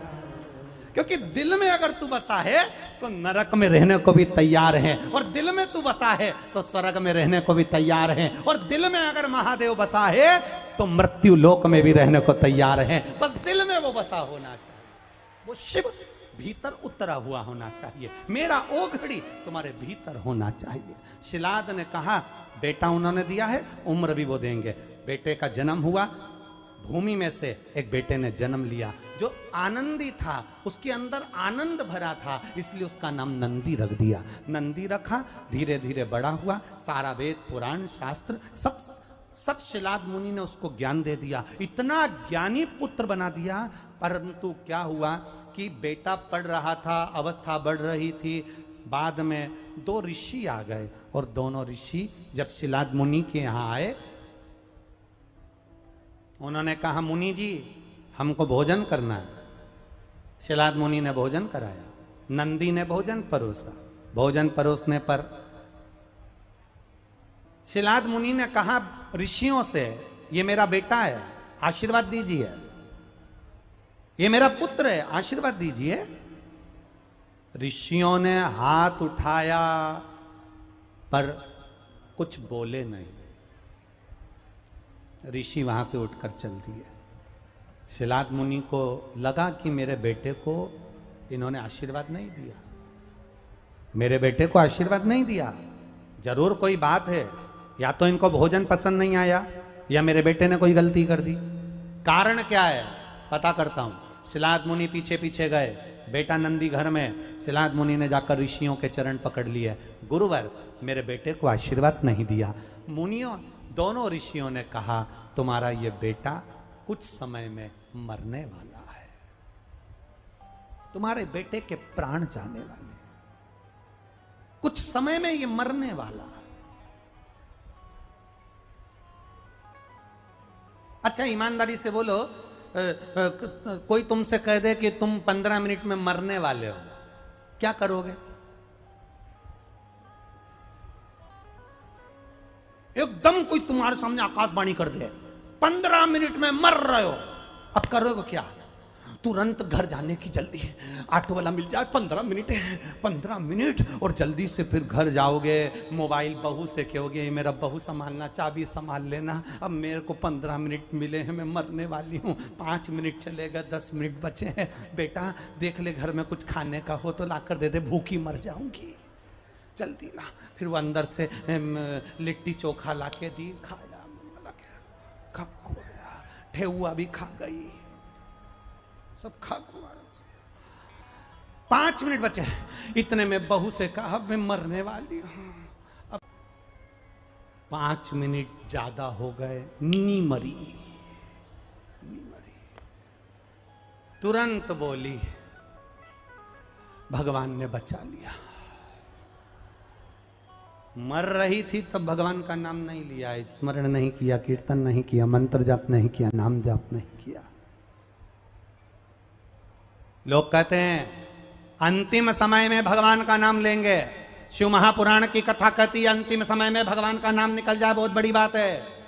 क्योंकि दिल में अगर तू बसा है तो नरक में रहने को भी तैयार है, और दिल में तू बसा है तो स्वर्ग में रहने को भी तैयार है, और दिल में अगर महादेव बसा है तो मृत्यु लोक में भी रहने को तैयार है। बस दिल में वो बसा होना चाहिए, वो शिव भीतर उतरा हुआ होना चाहिए। मेरा ओघड़ी तुम्हारे भीतर होना चाहिए। शिलाद ने कहा बेटा उन्होंने दिया है, उम्र भी वो देंगे। बेटे का जन्म हुआ, भूमि में से एक बेटे ने जन्म लिया जो आनंदी था, उसके अंदर आनंद भरा था, इसलिए उसका नाम नंदी रख दिया। नंदी रखा, धीरे धीरे बड़ा हुआ, सारा वेद पुराण शास्त्र सब शिलाद मुनि ने उसको ज्ञान दे दिया, इतना ज्ञानी पुत्र बना दिया। परंतु क्या हुआ कि बेटा पढ़ रहा था, अवस्था बढ़ रही थी, बाद में 2 ऋषि आ गए, और दोनों ऋषि जब शिलाद मुनि के यहाँ आए, उन्होंने कहा मुनि जी हमको भोजन करना है। शिलाद मुनि ने भोजन कराया, नंदी ने भोजन परोसा। भोजन परोसने पर शिलाद मुनि ने कहा ऋषियों से, ये मेरा बेटा है, आशीर्वाद दीजिए, ये मेरा पुत्र है, आशीर्वाद दीजिए। ऋषियों ने हाथ उठाया पर कुछ बोले नहीं, ऋषि वहां से उठकर चल दिए। शिलाद मुनि को लगा कि मेरे बेटे को इन्होंने आशीर्वाद नहीं दिया, मेरे बेटे को आशीर्वाद नहीं दिया, जरूर कोई बात है, या तो इनको भोजन पसंद नहीं आया या मेरे बेटे ने कोई गलती कर दी। कारण क्या है पता करता हूं। शिलाद मुनि पीछे पीछे गए, बेटा नंदी घर में, शिलाद मुनि ने जाकर ऋषियों के चरण पकड़ लिए, गुरुवर मेरे बेटे को आशीर्वाद नहीं दिया। मुनियों दोनों ऋषियों ने कहा तुम्हारा ये बेटा कुछ समय में मरने वाला है, तुम्हारे बेटे के प्राण जाने वाले, कुछ समय में ये मरने वाला है। अच्छा ईमानदारी से बोलो, कोई तुमसे कह दे कि तुम 15 मिनट में मरने वाले हो, क्या करोगे? एकदम कोई तुम्हारे सामने आकाशवाणी कर दे 15 मिनट में मर रहे हो, अब करोगे क्या? तुरंत घर जाने की जल्दी है, ऑटो वाला मिल जाए, 15 मिनट है, 15 मिनट, और जल्दी से फिर घर जाओगे, मोबाइल बहू से कहोगे मेरा बहू संभालना, चाबी संभाल लेना, अब मेरे को 15 मिनट मिले हैं, मैं मरने वाली हूँ, 5 मिनट चलेगा, 10 मिनट बचे हैं, बेटा देख ले घर में कुछ खाने का हो तो लाकर दे दे, भूखी मर जाऊंगी, जल्दी ला। फिर वो अंदर से लिट्टी चोखा ला के दी, खाया, खा खुआया, ठेहुआ भी खा गई, सब खा खुआ। 5 मिनट बचे, इतने में बहू से कहा मैं मरने वाली हूं। अब 5 मिनट ज्यादा हो गए, नी मरी। तुरंत बोली, भगवान ने बचा लिया। मर रही थी तब भगवान का नाम नहीं लिया, स्मरण नहीं किया, कीर्तन नहीं किया, मंत्र जाप नहीं किया, नाम जाप नहीं किया। लोग कहते हैं अंतिम समय में भगवान का नाम लेंगे। शिव महापुराण की कथा कहती है अंतिम समय में भगवान का नाम निकल जाए बहुत बड़ी बात है।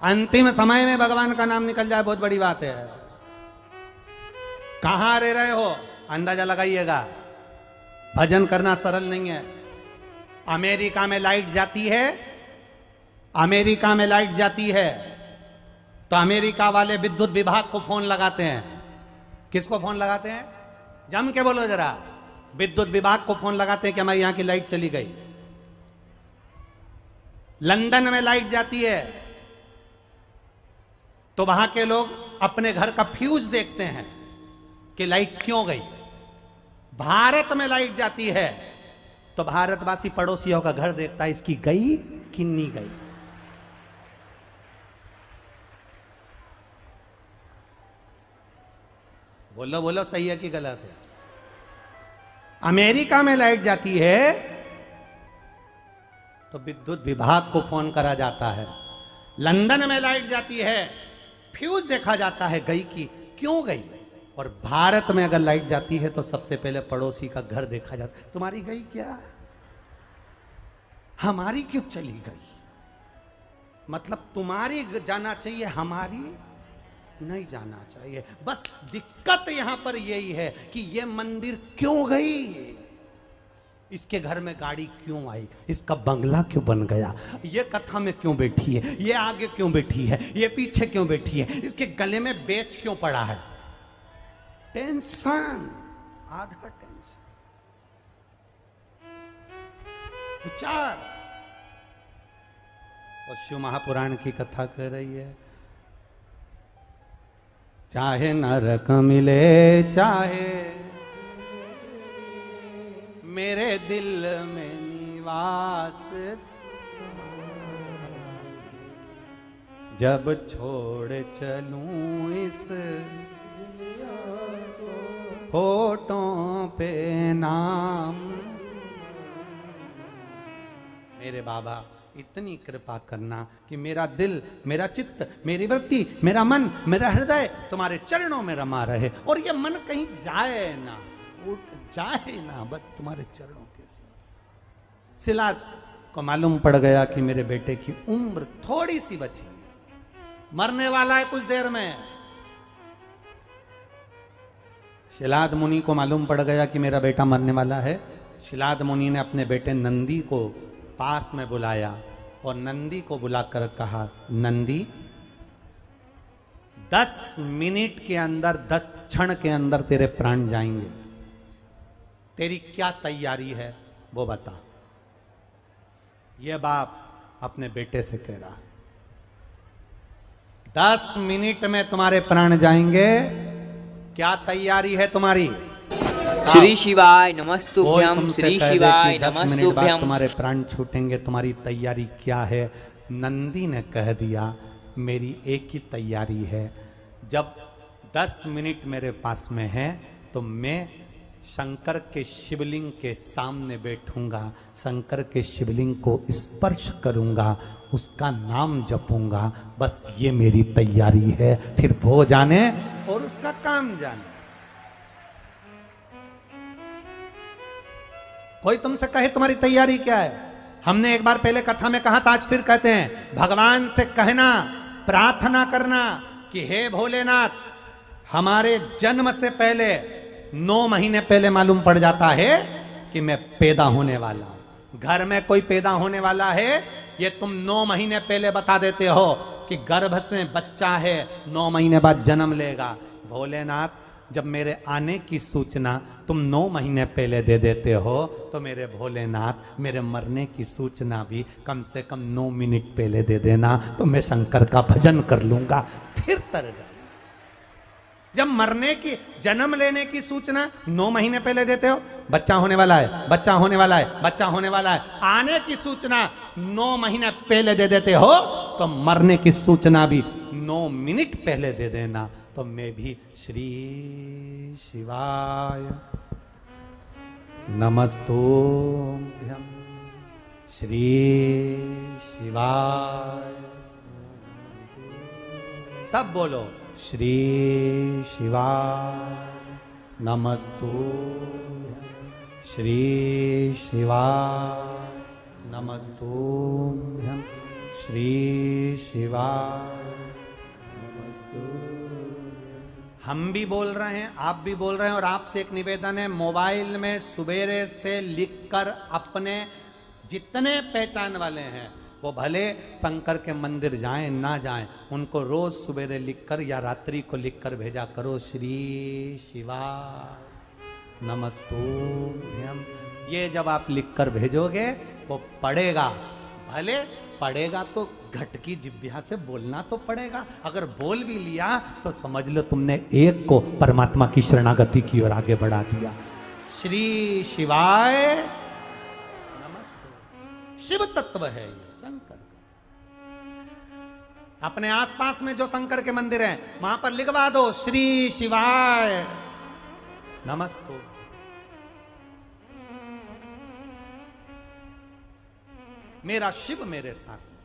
अंतिम समय में भगवान का नाम निकल जाए बहुत बड़ी बात है। कहां रह रहे हो अंदाजा लगाइएगा। भजन करना सरल नहीं है। अमेरिका में लाइट जाती है, अमेरिका में लाइट जाती है तो अमेरिका वाले विद्युत विभाग को फोन लगाते हैं। किसको फोन लगाते हैं? जम के बोलो जरा। विद्युत विभाग को फोन लगाते हैं कि हमारी यहां की लाइट चली गई। लंदन में लाइट जाती है तो वहां के लोग अपने घर का फ्यूज देखते हैं कि लाइट क्यों गई। भारत में लाइट जाती है तो भारतवासी पड़ोसियों का घर देखता है इसकी गई कि नहीं गई। बोलो बोलो, सही है कि गलत है? अमेरिका में लाइट जाती है तो विद्युत विभाग को फोन करा जाता है। लंदन में लाइट जाती है, फ्यूज देखा जाता है गई की क्यों गई। और भारत में अगर लाइट जाती है तो सबसे पहले पड़ोसी का घर देखा जाता है, तुम्हारी गई क्या, हमारी क्यों चली गई। मतलब तुम्हारी जाना चाहिए, हमारी नहीं जाना चाहिए। बस दिक्कत यहां पर यही है कि ये मंदिर क्यों गई, इसके घर में गाड़ी क्यों आई, इसका बंगला क्यों बन गया, ये कथा में क्यों बैठी है, ये आगे क्यों बैठी है, ये पीछे क्यों बैठी है, इसके गले में बेच क्यों पड़ा है। टेंशन, आधा टेंशन, विचार। और शिव महापुराण की कथा कह रही है चाहे नरक मिले चाहे मेरे दिल में निवास, जब छोड़ चलूं इस होठों पे नाम। मेरे बाबा इतनी कृपा करना कि मेरा दिल, मेरा चित्त, मेरी वृत्ति, मेरा मन, मेरा हृदय तुम्हारे चरणों में रमा रहे और ये मन कहीं जाए ना, उठ जाए ना, बस तुम्हारे चरणों के सिवा। सिलाद को मालूम पड़ गया कि मेरे बेटे की उम्र थोड़ी सी बची, मरने वाला है कुछ देर में। शिलाद मुनि को मालूम पड़ गया कि मेरा बेटा मरने वाला है। शिलाद मुनि ने अपने बेटे नंदी को पास में बुलाया और नंदी को बुलाकर कहा, नंदी 10 मिनट के अंदर, 10 क्षण के अंदर तेरे प्राण जाएंगे, तेरी क्या तैयारी है वो बता। यह बाप अपने बेटे से कह रहा है 10 मिनट में तुम्हारे प्राण जाएंगे, क्या तैयारी है तुम्हारी। श्री शिवाय नमस्तुभ्यम, श्री शिवाय नमस्तुभ्यम। तुम्हारे प्राण छूटेंगे, तुम्हारी तैयारी क्या है। नंदी ने कह दिया मेरी एक ही तैयारी है, जब 10 मिनट मेरे पास में है तो मैं शंकर के शिवलिंग के सामने बैठूंगा, शंकर के शिवलिंग को स्पर्श करूंगा, उसका नाम जपूंगा, बस ये मेरी तैयारी है। फिर वो जाने और उसका काम जाने। कोई तुमसे कहे तुम्हारी तैयारी क्या है। हमने एक बार पहले कथा में कहा था, आज फिर कहते हैं, भगवान से कहना, प्रार्थना करना कि हे भोलेनाथ, हमारे जन्म से पहले 9 महीने पहले मालूम पड़ जाता है कि मैं पैदा होने वाला हूं। घर में कोई पैदा होने वाला है, ये तुम 9 महीने पहले बता देते हो कि गर्भ से बच्चा है, 9 महीने बाद जन्म लेगा। भोलेनाथ, जब मेरे आने की सूचना तुम 9 महीने पहले दे देते हो तो मेरे भोलेनाथ, मेरे मरने की सूचना भी कम से कम 9 मिनट पहले दे देना, तो मैं शंकर का भजन कर लूंगा, फिर तर जा। जब मरने की, जन्म लेने की सूचना 9 महीने पहले देते हो, बच्चा होने वाला है, बच्चा होने वाला है, बच्चा होने वाला है, आने की सूचना 9 महीने पहले दे देते हो, तो मरने की सूचना भी 9 मिनट पहले दे देना, तो मैं भी श्री शिवाय नमस्तुभ्यं श्री शिवाय, सब बोलो श्री शिवाय नमस्तुभ्यं श्री शिवाय नमस्तुभ्यं श्री शिवाय। हम भी बोल रहे हैं, आप भी बोल रहे हैं, और आपसे एक निवेदन है, मोबाइल में सुबेरे से लिखकर अपने जितने पहचान वाले हैं वो भले शंकर के मंदिर जाएं ना जाएं, उनको रोज सुबेरे लिखकर या रात्रि को लिखकर भेजा करो श्री शिवाय नमस्तुभ्यं। ये जब आप लिखकर भेजोगे वो पढ़ेगा, भले पढ़ेगा तो घटकी जिब्या से बोलना तो पड़ेगा, अगर बोल भी लिया तो समझ लो तुमने एक को परमात्मा की शरणागति की ओर आगे बढ़ा दिया। श्री शिवाय नमस्ते। शिव तत्व है ये शंकर का। अपने आसपास में जो शंकर के मंदिर हैं वहां पर लिखवा दो श्री शिवाय नमस्ते। मेरा शिव मेरे साथ है,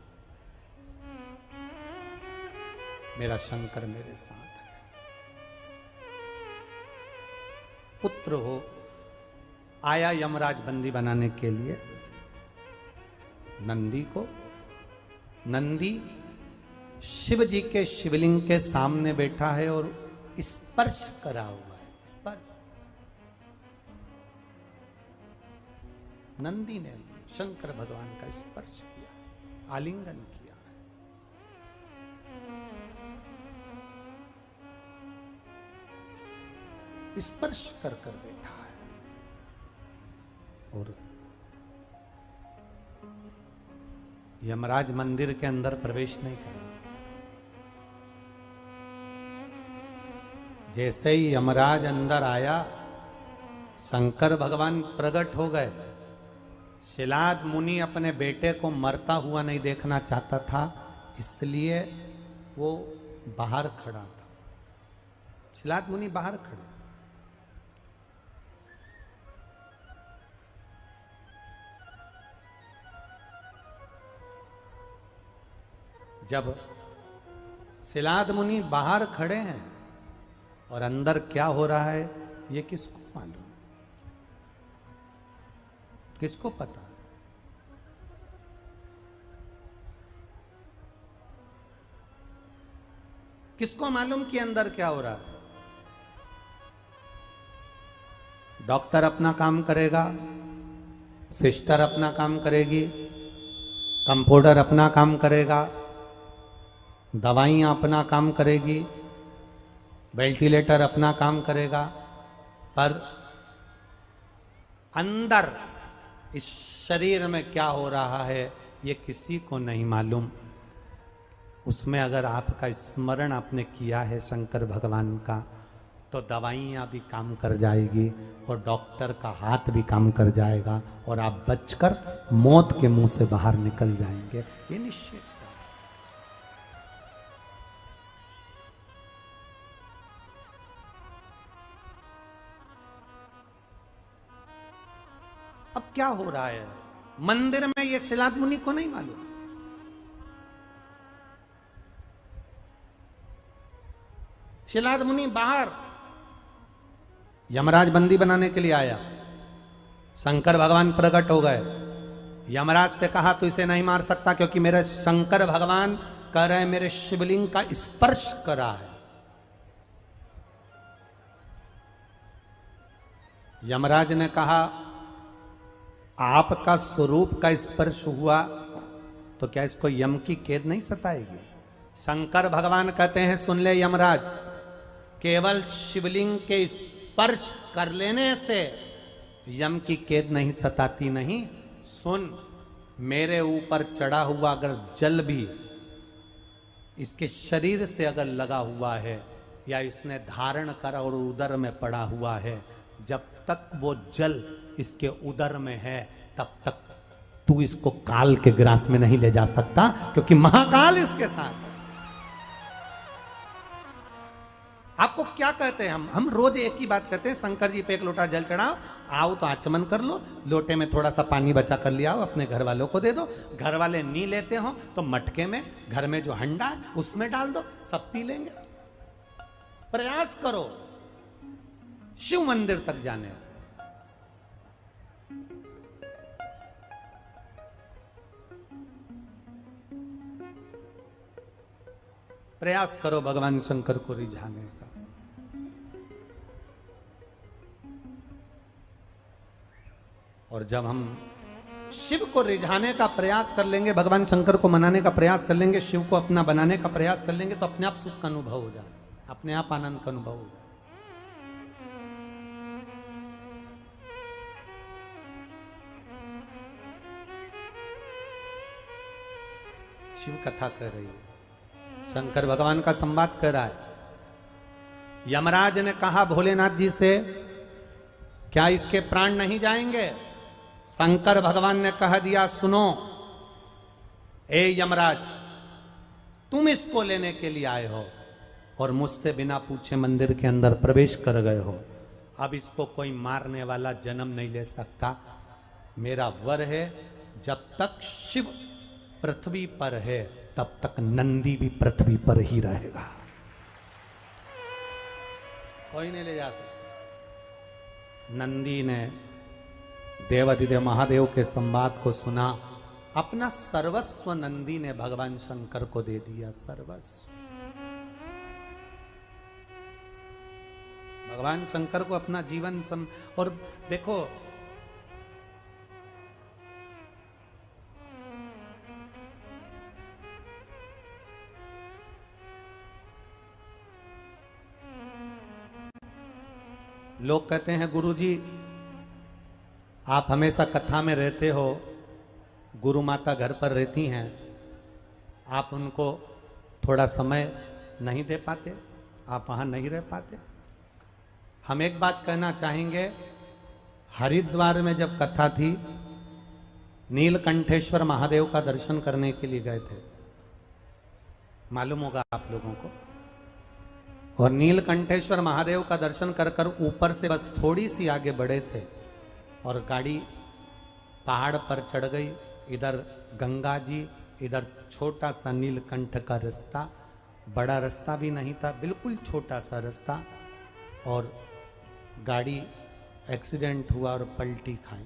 मेरा शंकर मेरे साथ है। पुत्र हो आया यमराज बंदी बनाने के लिए नंदी को, नंदी शिव जी के शिवलिंग के सामने बैठा है और स्पर्श करा हुआ है। स्पर्श नंदी ने शंकर भगवान का स्पर्श किया, आलिंगन किया है। स्पर्श कर कर बैठा है और यमराज मंदिर के अंदर प्रवेश नहीं करा। जैसे ही यमराज अंदर आया शंकर भगवान प्रकट हो गए। शिलाद मुनि अपने बेटे को मरता हुआ नहीं देखना चाहता था, इसलिए वो बाहर खड़ा था। शिलाद मुनि बाहर खड़े। जब शिलाद मुनि बाहर खड़े हैं और अंदर क्या हो रहा है ये किसको मालूम, किसको पता? किसको मालूम कि अंदर क्या हो रहा है? डॉक्टर अपना काम करेगा, सिस्टर अपना काम करेगी, कंपाउंडर अपना काम करेगा, दवाइयां अपना काम करेगी, वेंटिलेटर अपना काम करेगा, पर अंदर इस शरीर में क्या हो रहा है ये किसी को नहीं मालूम। उसमें अगर आपका स्मरण आपने किया है शंकर भगवान का तो दवाइयाँ भी काम कर जाएगी और डॉक्टर का हाथ भी काम कर जाएगा और आप बचकर मौत के मुंह से बाहर निकल जाएंगे, ये निश्चित है। अब क्या हो रहा है मंदिर में ये शिलाद मुनि को नहीं मालूम। शिलाद मुनि बाहर, यमराज बंदी बनाने के लिए आया, शंकर भगवान प्रकट हो गए। यमराज से कहा तू इसे नहीं मार सकता क्योंकि मेरे शंकर भगवान कह रहे हैं मेरे शिवलिंग का स्पर्श करा है। यमराज ने कहा आपका स्वरूप का स्पर्श हुआ तो क्या इसको यम की कैद नहीं सताएगी? शंकर भगवान कहते हैं सुन ले यमराज, केवल शिवलिंग के स्पर्श कर लेने से यम की कैद नहीं सताती। नहीं सुन, मेरे ऊपर चढ़ा हुआ अगर जल भी इसके शरीर से अगर लगा हुआ है या इसने धारण कर और उदर में पड़ा हुआ है, जब तक वो जल इसके उदर में है तब तक तू इसको काल के ग्रास में नहीं ले जा सकता, क्योंकि महाकाल इसके साथ है। आपको क्या कहते हैं हम रोज एक ही बात कहते हैं, शंकर जी पे एक लोटा जल चढ़ाओ, आओ तो आचमन कर लो, लोटे में थोड़ा सा पानी बचा कर ले आओ, अपने घर वालों को दे दो। घर वाले नहीं लेते हो तो मटके में, घर में जो हंडा है उसमें डाल दो, सब पी लेंगे। प्रयास करो शिव मंदिर तक जाने। प्रयास करो भगवान शंकर को रिझाने का। और जब हम शिव को रिझाने का प्रयास कर लेंगे, भगवान शंकर को मनाने का प्रयास कर लेंगे, शिव को अपना बनाने का प्रयास कर लेंगे, तो अपने आप सुख का अनुभव हो जाए, अपने आप आनंद का अनुभव हो जाए। शिव कथा कर रही है, शंकर भगवान का संवाद कर रहा है। यमराज ने कहा भोलेनाथ जी से, क्या इसके प्राण नहीं जाएंगे? शंकर भगवान ने कह दिया, सुनो ए यमराज, तुम इसको लेने के लिए आए हो और मुझसे बिना पूछे मंदिर के अंदर प्रवेश कर गए हो। अब इसको कोई मारने वाला जन्म नहीं ले सकता। मेरा वर है, जब तक शिव पृथ्वी पर है तब तक नंदी भी पृथ्वी पर ही रहेगा, कोई नहीं ले जा सकता। नंदी ने देवाधिदेव महादेव के संवाद को सुना, अपना सर्वस्व नंदी ने भगवान शंकर को दे दिया, सर्वस्व। भगवान शंकर को अपना जीवन और देखो, लोग कहते हैं गुरुजी आप हमेशा कथा में रहते हो, गुरु माता घर पर रहती हैं, आप उनको थोड़ा समय नहीं दे पाते, आप वहाँ नहीं रह पाते। हम एक बात कहना चाहेंगे, हरिद्वार में जब कथा थी, नीलकंठेश्वर महादेव का दर्शन करने के लिए गए थे, मालूम होगा आप लोगों को। और नीलकंठेश्वर महादेव का दर्शन कर कर ऊपर से बस थोड़ी सी आगे बढ़े थे और गाड़ी पहाड़ पर चढ़ गई। इधर गंगा जी, इधर छोटा सा नीलकंठ का रास्ता, बड़ा रास्ता भी नहीं था, बिल्कुल छोटा सा रास्ता, और गाड़ी एक्सीडेंट हुआ और पलटी खाई।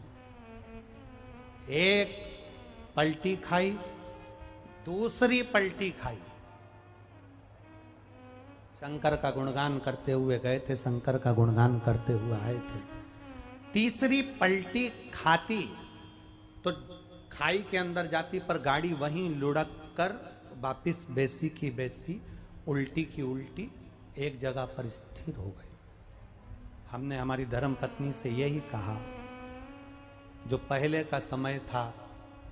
एक पलटी खाई, दूसरी पलटी खाई। शंकर का गुणगान करते हुए गए थे, शंकर का गुणगान करते हुए आए थे। तीसरी पलटी खाती तो खाई के अंदर जाती, पर गाड़ी वहीं लुढ़क कर वापिस बेसी की बेसी, उल्टी की उल्टी एक जगह पर स्थिर हो गई। हमने हमारी धर्म पत्नी से यही कहा, जो पहले का समय था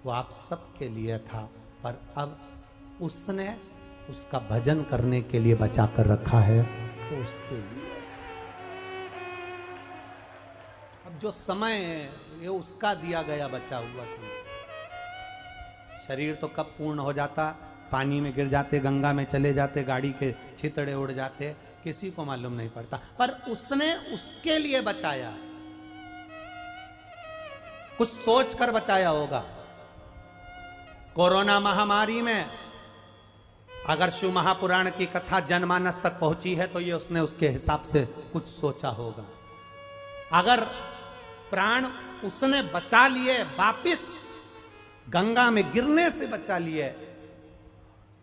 वो आप सबके लिए था, पर अब उसने उसका भजन करने के लिए बचा कर रखा है, तो उसके लिए अब जो समय है ये उसका दिया गया बचा हुआ समय। शरीर तो कब पूर्ण हो जाता, पानी में गिर जाते, गंगा में चले जाते, गाड़ी के छितड़े उड़ जाते, किसी को मालूम नहीं पड़ता, पर उसने उसके लिए बचाया, कुछ सोच कर बचाया होगा। कोरोना महामारी में अगर शिव महापुराण की कथा जनमानस तक पहुंची है तो ये उसने उसके हिसाब से कुछ सोचा होगा। अगर प्राण उसने बचा लिए, वापिस गंगा में गिरने से बचा लिए,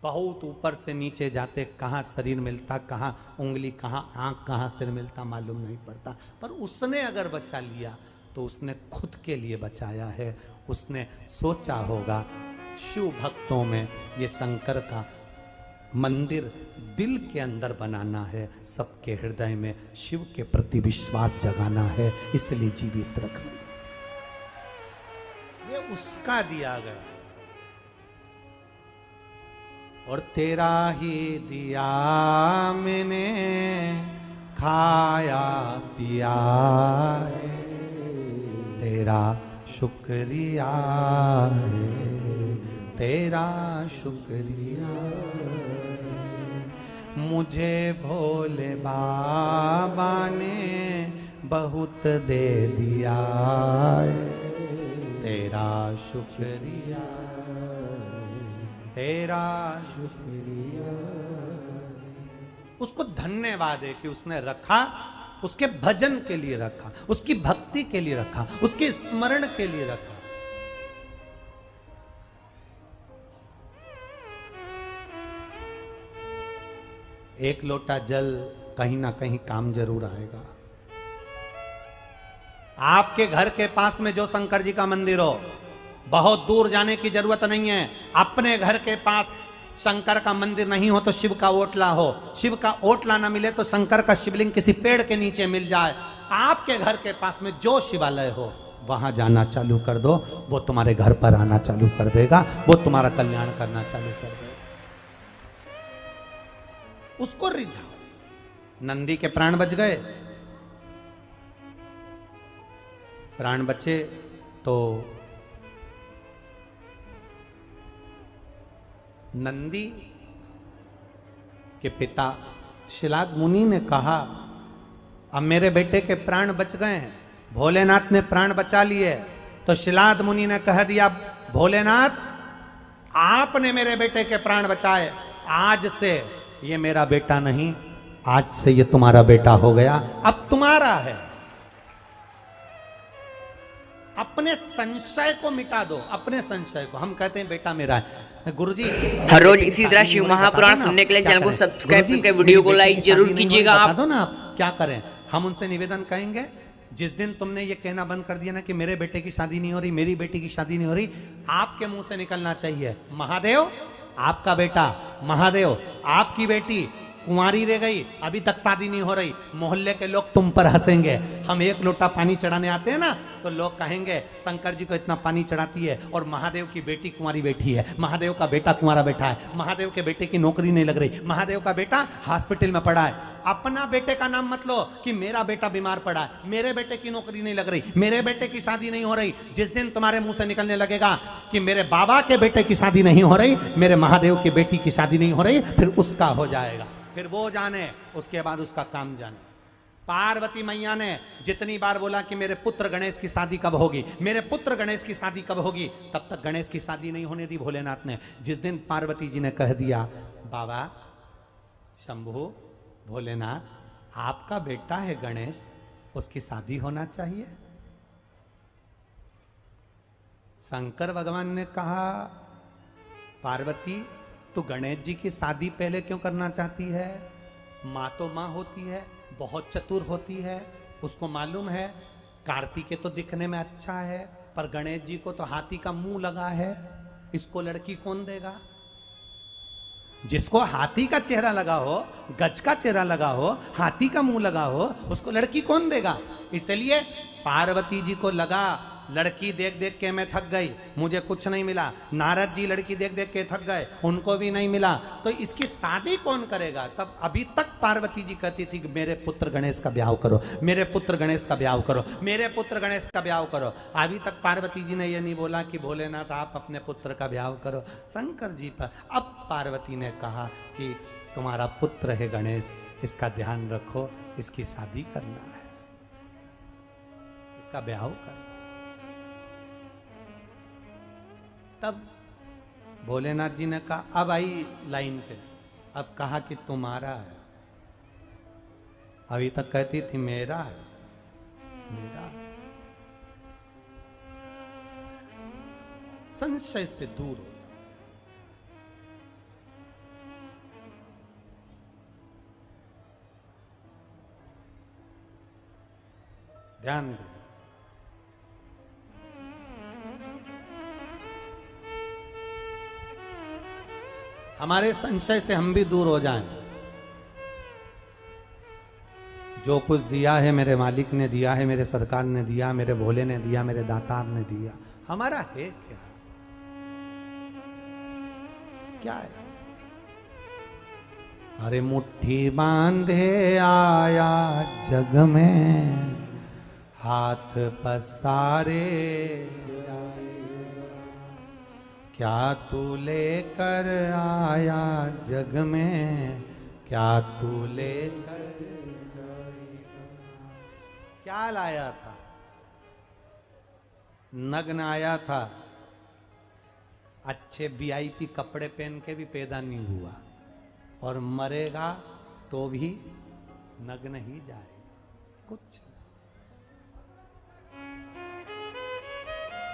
बहुत ऊपर से नीचे जाते, कहां शरीर मिलता, कहां उंगली, कहां आंख, कहां सिर मिलता, मालूम नहीं पड़ता, पर उसने अगर बचा लिया तो उसने खुद के लिए बचाया है। उसने सोचा होगा शिव भक्तों में ये शंकर का मंदिर दिल के अंदर बनाना है, सबके हृदय में शिव के प्रति विश्वास जगाना है, इसलिए जीवित रखना, ये उसका दिया गया। और तेरा ही दिया मैंने खाया पिया, तेरा शुक्रिया है, तेरा शुक्रिया है। मुझे भोले बाबा ने बहुत दे दिया है, तेरा शुक्रिया, तेरा शुक्रिया। उसको धन्यवाद है कि उसने रखा, उसके भजन के लिए रखा, उसकी भक्ति के लिए रखा, उसके स्मरण के लिए रखा। एक लोटा जल कहीं ना कहीं काम जरूर आएगा। आपके घर के पास में जो शंकर जी का मंदिर हो, बहुत दूर जाने की जरूरत नहीं है। अपने घर के पास शंकर का मंदिर नहीं हो तो शिव का ओटला हो, शिव का ओटला ना मिले तो शंकर का शिवलिंग किसी पेड़ के नीचे मिल जाए। आपके घर के पास में जो शिवालय हो वहां जाना चालू कर दो, वो तुम्हारे घर पर आना चालू कर देगा, वो तुम्हारा कल्याण करना चालू कर देगा। उसको रिझाओ। नंदी के प्राण बच गए, प्राण बचे तो नंदी के पिता शिलाद मुनि ने कहा, अब मेरे बेटे के प्राण बच गए हैं, भोलेनाथ ने प्राण बचा लिए। तो शिलाद मुनि ने कह दिया, भोलेनाथ आपने मेरे बेटे के प्राण बचाए, आज से ये मेरा बेटा नहीं, आज से ये तुम्हारा बेटा हो गया, अब तुम्हारा है। अपने संशय को मिटा दो, अपने संशय को। हम कहते हैं बेटा मेरा है। गुरुजी हर रोज इसी तरह शिव महापुराण सुनने के लिए चैनल को सब्सक्राइब करके वीडियो को लाइक जरूर कीजिएगा। आप दो ना, आप क्या करें। हम उनसे निवेदन कहेंगे, जिस दिन तुमने ये कहना बंद कर दिया ना कि मेरे बेटे की शादी नहीं हो रही, मेरी बेटी की शादी नहीं हो रही, आपके मुंह से निकलना चाहिए, महादेव आपका बेटा, महादेव आपकी बेटी कुंवारी रह गई, अभी तक शादी नहीं हो रही, मोहल्ले के लोग तुम पर हंसेंगे। हम एक लोटा पानी चढ़ाने आते हैं ना तो लोग कहेंगे शंकर जी को इतना पानी चढ़ाती है और महादेव की बेटी कुंवारी बैठी है, महादेव का बेटा कुंवारा बैठा है, महादेव के बेटे की नौकरी नहीं लग रही, महादेव का बेटा हॉस्पिटल में पड़ा है। अपना बेटे का नाम मत लो कि मेरा बेटा बीमार पड़ा है, मेरे बेटे की नौकरी नहीं लग रही, मेरे बेटे की शादी नहीं हो रही। जिस दिन तुम्हारे मुंह से निकलने लगेगा कि मेरे बाबा के बेटे की शादी नहीं हो रही, मेरे महादेव की बेटी की शादी नहीं हो रही, फिर उसका हो जाएगा, फिर वो जाने, उसके बाद उसका काम जाने। पार्वती मैया ने जितनी बार बोला कि मेरे पुत्र गणेश की शादी कब होगी, मेरे पुत्र गणेश की शादी कब होगी, तब तक गणेश की शादी नहीं होने दी भोलेनाथ ने। जिस दिन पार्वती जी ने कह दिया, बाबा शंभु भोलेनाथ आपका बेटा है गणेश, उसकी शादी होना चाहिए। शंकर भगवान ने कहा, पार्वती तू गणेश जी की शादी पहले क्यों करना चाहती है? माँ तो माँ होती है, बहुत चतुर होती है, उसको मालूम है कार्तिकेय तो दिखने में अच्छा है, पर गणेश जी को तो हाथी का मुंह लगा है, इसको लड़की कौन देगा? जिसको हाथी का चेहरा लगा हो, गज का चेहरा लगा हो, हाथी का मुंह लगा हो, उसको लड़की कौन देगा? इसलिए पार्वती जी को लगा लड़की देख देख के मैं थक गई, मुझे कुछ नहीं मिला। नारद जी लड़की देख देख के थक गए, उनको भी नहीं मिला, तो इसकी शादी कौन करेगा? तब अभी तक पार्वती जी कहती थी कि मेरे पुत्र गणेश का ब्याह करो, मेरे पुत्र गणेश का ब्याह करो, मेरे पुत्र गणेश का ब्याह करो। अभी तक पार्वती जी ने यह नहीं बोला कि भोलेनाथ आप अपने पुत्र का ब्याह करो शंकर जी पर। अब पार्वती ने कहा कि तुम्हारा पुत्र है गणेश, इसका ध्यान रखो, इसकी शादी करना है, इसका ब्याह कर। तब भोलेनाथ जी ने कहा, अब आई लाइन पे, अब कहा कि तुम्हारा है। अभी तक कहती थी मेरा है, मेरा है। संशय से दूर हो जाओ। ध्यान दे। हमारे संशय से हम भी दूर हो जाएं। जो कुछ दिया है मेरे मालिक ने दिया है, मेरे सरकार ने दिया, मेरे भोले ने दिया, मेरे दातार ने दिया, हमारा है क्या? क्या है? अरे मुट्ठी बांधे आया जग में, हाथ पसारे क्या तू लेकर आया जग में, क्या तू लेकर क्या लाया था? नग्न आया था, अच्छे वीआईपी कपड़े पहन के भी पैदा नहीं हुआ, और मरेगा तो भी नग्न ही जाएगा, कुछ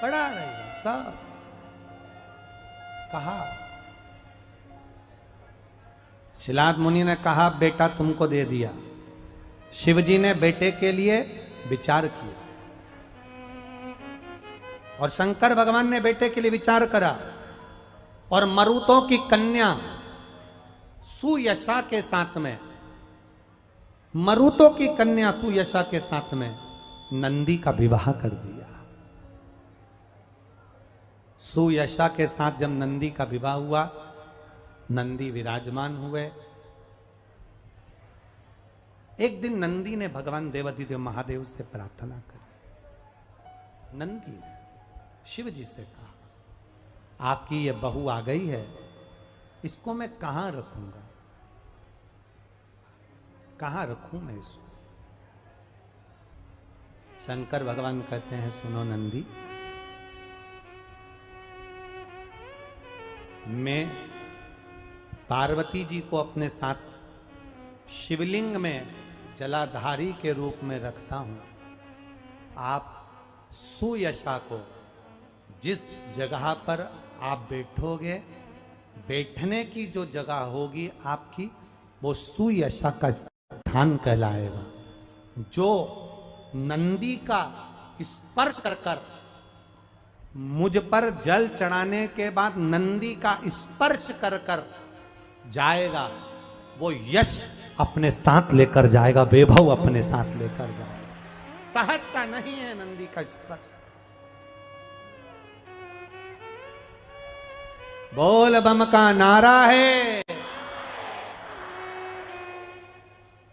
पड़ा रहेगा सब। कहा शिलाद मुनि ने कहा बेटा तुमको दे दिया। शिवजी ने बेटे के लिए विचार किया और शंकर भगवान ने बेटे के लिए विचार करा, और मरुतों की कन्या सुयशा के साथ में, मरुतों की कन्या सुयशा के साथ में नंदी का विवाह कर दिया। सुयशा के साथ जब नंदी का विवाह हुआ, नंदी विराजमान हुए। एक दिन नंदी ने भगवान देवाधिदेव महादेव से प्रार्थना करी। नंदी ने शिव जी से कहा, आपकी ये बहू आ गई है, इसको मैं कहां रखूंगा, कहां रखूं मैं इसको? शंकर भगवान कहते हैं सुनो नंदी, मैं पार्वती जी को अपने साथ शिवलिंग में जलाधारी के रूप में रखता हूं। आप सुयशा को जिस जगह पर आप बैठोगे, बैठने की जो जगह होगी आपकी, वो सुयशा का स्थान कहलाएगा। जो नंदी का स्पर्श कर कर मुझ पर जल चढ़ाने के बाद नंदी का स्पर्श कर कर जाएगा, वो यश अपने साथ लेकर जाएगा, वैभव अपने साथ लेकर जाएगा। सहजता नहीं है नंदी का स्पर्श। बोल बम का नारा है।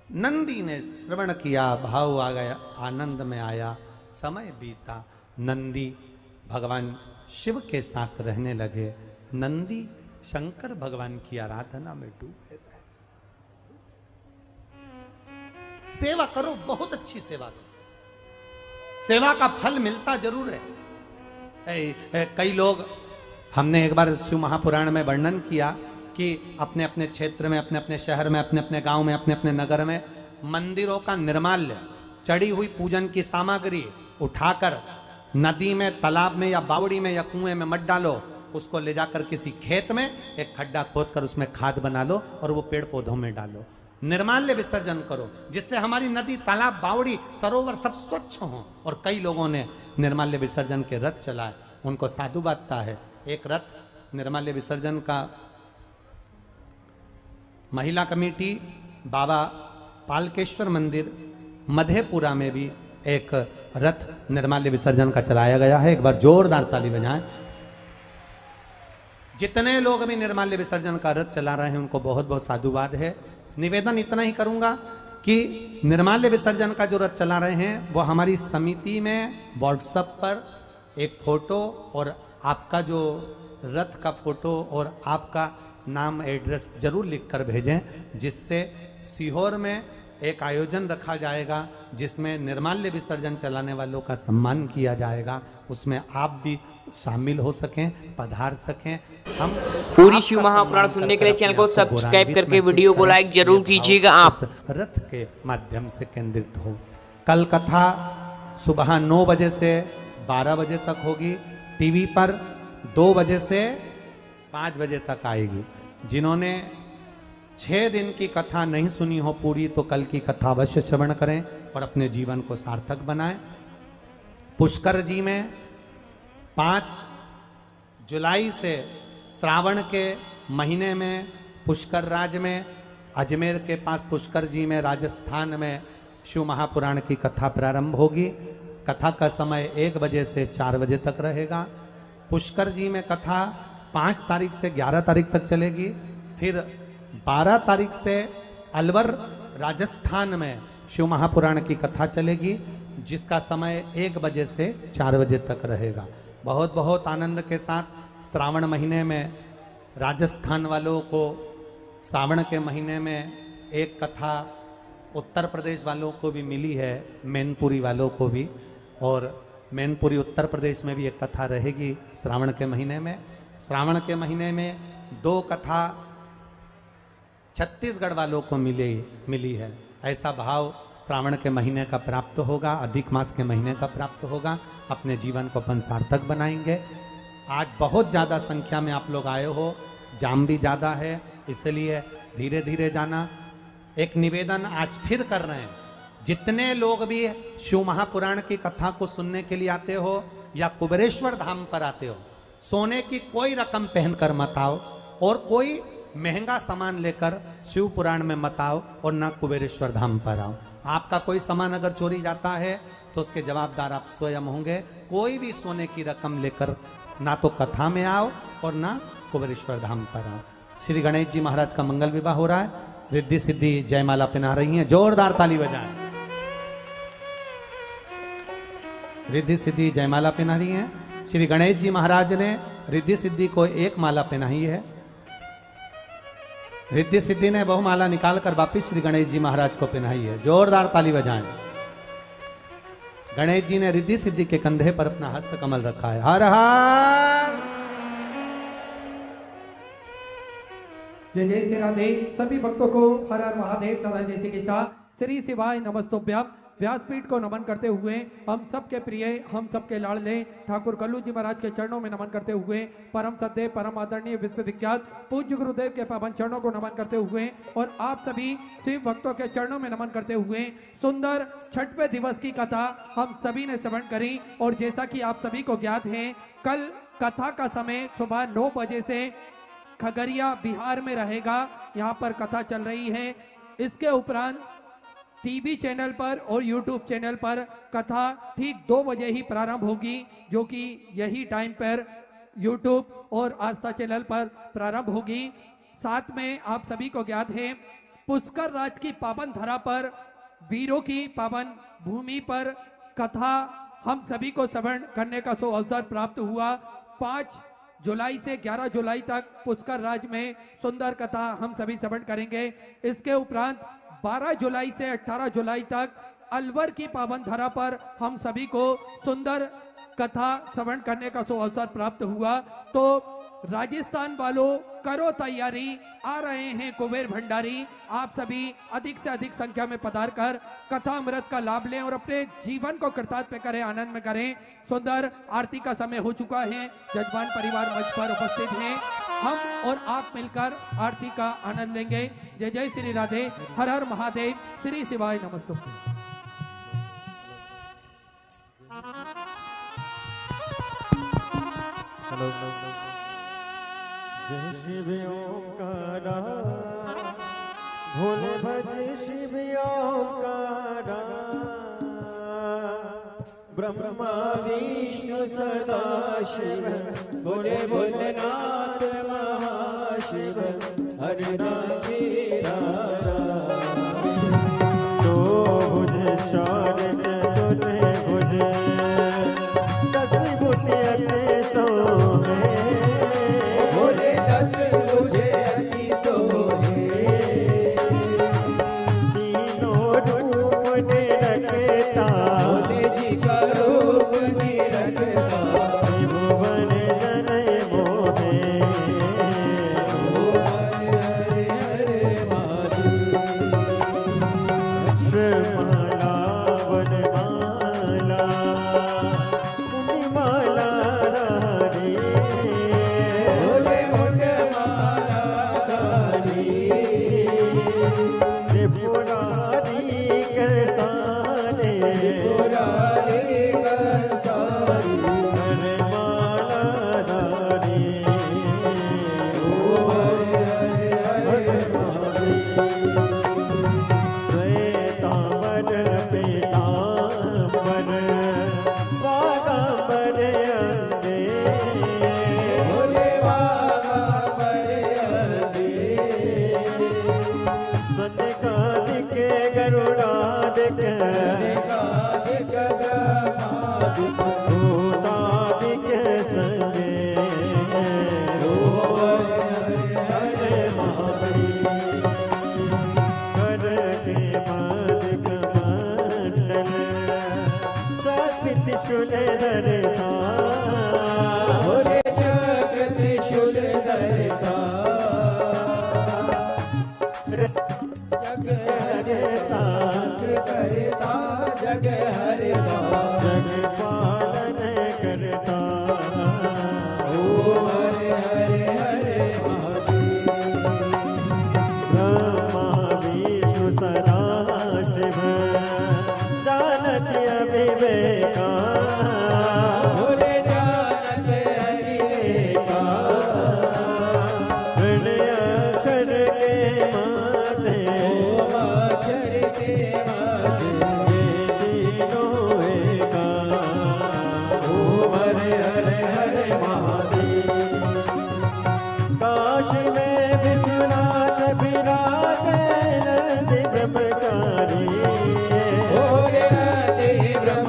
नंदी ने श्रवण किया, भाव आ गया, आनंद में आया। समय बीता, नंदी भगवान शिव के साथ रहने लगे। नंदी शंकर भगवान की आराधना में डूबे रहे। सेवा करो, बहुत अच्छी सेवा करो, सेवा का फल मिलता जरूर है। कई लोग, हमने एक बार शिव महापुराण में वर्णन किया कि अपने अपने क्षेत्र में, अपने अपने शहर में, अपने अपने गांव में, अपने अपने नगर में मंदिरों का निर्माल्य, चढ़ी हुई पूजन की सामग्री उठाकर नदी में, तालाब में या बावड़ी में या कुएं में मत डालो, उसको ले जाकर किसी खेत में एक खड्डा खोदकर उसमें खाद बना लो और वो पेड़ पौधों में डालो। निर्माल्य विसर्जन करो, जिससे हमारी नदी, तालाब, बावड़ी, सरोवर सब स्वच्छ हों। और कई लोगों ने निर्माल्य विसर्जन के रथ चलाए, उनको साधुवादता है। एक रथ निर्माल्य विसर्जन का महिला कमेटी बाबा पालकेश्वर मंदिर मधेपुरा में भी एक रथ निर्माल्य विसर्जन का चलाया गया है। एक बार जोरदार ताली बजाएं। जितने लोग भी निर्माल्य विसर्जन का रथ चला रहे हैं उनको बहुत बहुत साधुवाद है। निवेदन इतना ही करूंगा कि निर्माल्य विसर्जन का जो रथ चला रहे हैं वो हमारी समिति में व्हाट्सएप पर एक फोटो और आपका जो रथ का फोटो और आपका नाम, एड्रेस जरूर लिखकर भेजें, जिससे सीहोर में एक आयोजन रखा जाएगा जिसमें निर्माल्य विसर्जन चलाने वालों का सम्मान किया जाएगा। उसमें आप भी शामिल हो सकें, पधार सकें। हम पूरी शिव महापुराण सुनने के लिए चैनल को सब्सक्राइब करके वीडियो को लाइक जरूर कीजिएगा। आप रथ के माध्यम से केंद्रित हो। कल कथा सुबह 9 बजे से 12 बजे तक होगी। टीवी पर 2 बजे से 5 बजे तक आएगी। जिन्होंने 6 दिन की कथा नहीं सुनी हो पूरी, तो कल की कथा अवश्य श्रवण करें और अपने जीवन को सार्थक बनाएं। पुष्कर जी में 5 जुलाई से श्रावण के महीने में पुष्कर राज में, अजमेर के पास पुष्कर जी में, राजस्थान में शिव महापुराण की कथा प्रारंभ होगी। कथा का समय 1 बजे से 4 बजे तक रहेगा। पुष्कर जी में कथा 5 तारीख से 11 तारीख तक चलेगी। फिर 12 तारीख से अलवर राजस्थान में शिव महापुराण की कथा चलेगी। जिसका समय 1 बजे से 4 बजे तक रहेगा। बहुत बहुत आनंद के साथ श्रावण महीने में राजस्थान वालों को श्रावण के महीने में एक कथा उत्तर प्रदेश वालों को भी मिली है, मैनपुरी वालों को भी, और मैनपुरी उत्तर प्रदेश में भी एक कथा रहेगी श्रावण के महीने में। श्रावण के महीने में 2 कथा छत्तीसगढ़ वालों को मिली है। ऐसा भाव श्रावण के महीने का प्राप्त होगा, अधिक मास के महीने का प्राप्त होगा। अपने जीवन को अपन सार्थक बनाएंगे। आज बहुत ज़्यादा संख्या में आप लोग आए हो, जाम भी ज़्यादा है, इसलिए धीरे धीरे जाना। एक निवेदन आज फिर कर रहे हैं, जितने लोग भी शिव महापुराण की कथा को सुनने के लिए आते हो या कुबेरेश्वर धाम पर आते हो, सोने की कोई रकम पहनकर मत आओ और कोई महंगा सामान लेकर शिव पुराण में मत आओ और ना कुबेरेश्वर धाम पर आओ। आपका कोई सामान अगर चोरी जाता है तो उसके जवाबदार आप स्वयं होंगे। कोई भी सोने की रकम लेकर ना तो कथा में आओ और ना कुबेरेश्वर धाम पर आओ। श्री गणेश जी महाराज का मंगल विवाह हो रहा है, रिद्धि सिद्धि जयमाला पहना रही हैं, जोरदार ताली बजाएं। रिद्धि सिद्धि जयमाला पहना रही हैं। श्री गणेश जी महाराज ने रिद्धि सिद्धि को 1 माला पहनाई है। रिद्धि सिद्धि ने बहुमाला निकाल कर वापिस श्री गणेश जी महाराज को पहनाई है। जोरदार ताली बजाएं। गणेश जी ने रिद्धि सिद्धि के कंधे पर अपना हस्त कमल रखा है। हर हर जय जय श्री राधे। सभी भक्तों को हर हर महादेव सदा जय श्री कृष्ण। श्री शिवाय नमस्तोभ्यम। व्यासपीठ को नमन करते हुए हम सबके प्रिय, हम सबके लाडले ठाकुर कल्लू जी महाराज के चरणों में नमन करते हुए, परम सद्य परम आदरणीय विश्वविख्यात पूज्य गुरुदेव के पावन चरणों को नमन करते हुए और आप सभी शिव भक्तों के चरणों में नमन करते हुए सुंदर छठवें दिवस की कथा हम सभी ने श्रवण करी। और जैसा कि आप सभी को ज्ञात है, कल कथा का समय सुबह 9 बजे से खगड़िया बिहार में रहेगा। यहाँ पर कथा चल रही है। इसके उपरांत टीवी चैनल पर और यूट्यूब चैनल पर कथा ठीक 2 बजे ही प्रारंभ होगी, जो कि यही टाइम पर यूट्यूब और आस्था चैनल पर प्रारंभ होगी। साथ में आप सभी को ज्ञात है, पुष्कर राज की पावन धरा पर, वीरों की पावन भूमि पर कथा हम सभी को श्रवण करने का सो अवसर प्राप्त हुआ। 5 जुलाई से 11 जुलाई तक पुष्कर राज में सुंदर कथा हम सभी श्रवण करेंगे। इसके उपरांत 12 जुलाई से 18 जुलाई तक अलवर की पावन धरा पर हम सभी को सुंदर कथा श्रवण करने का सो अवसर प्राप्त हुआ। तो राजस्थान वालों करो तैयारी, आ रहे हैं कुबेर भंडारी। आप सभी अधिक से अधिक संख्या में पधार कर कथा अमृत का लाभ लें और अपने जीवन को कृतार्थ करें, आनंद में करें। सुंदर आरती का समय हो चुका है, जजमान परिवार मंच पर उपस्थित हैं। हम और आप मिलकर आरती का आनंद लेंगे। जय जय श्री राधे। हर हर महादेव। श्री शिवाय नमस्तुभ्यं। जय शिव ओंकारा, भोले भज शिव ओंकारा, ब्रह्मा विष्णु सदा शिव, भोले भोलेनाथ महाशिव, हरि राम तेरा दो भुज 4 चतुर्भुज, 10 भुज अति सोहे, भोले 10 भुज अति सोहे, तीनों रूप निरखता, भोले जी का रूप निरखता, त्रिभुवन जनय मोहे, हरे हरे महादेव। अक्षरमाला वन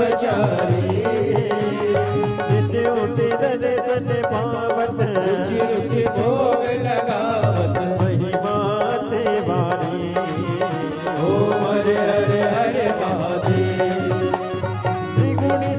ब्रह्मचारी नित्य उठे दर्शन पावत रुचि रुचि भोग लगावत महिमा ते वाणी ओम हरे हरे हरे महादेव त्रिगुणी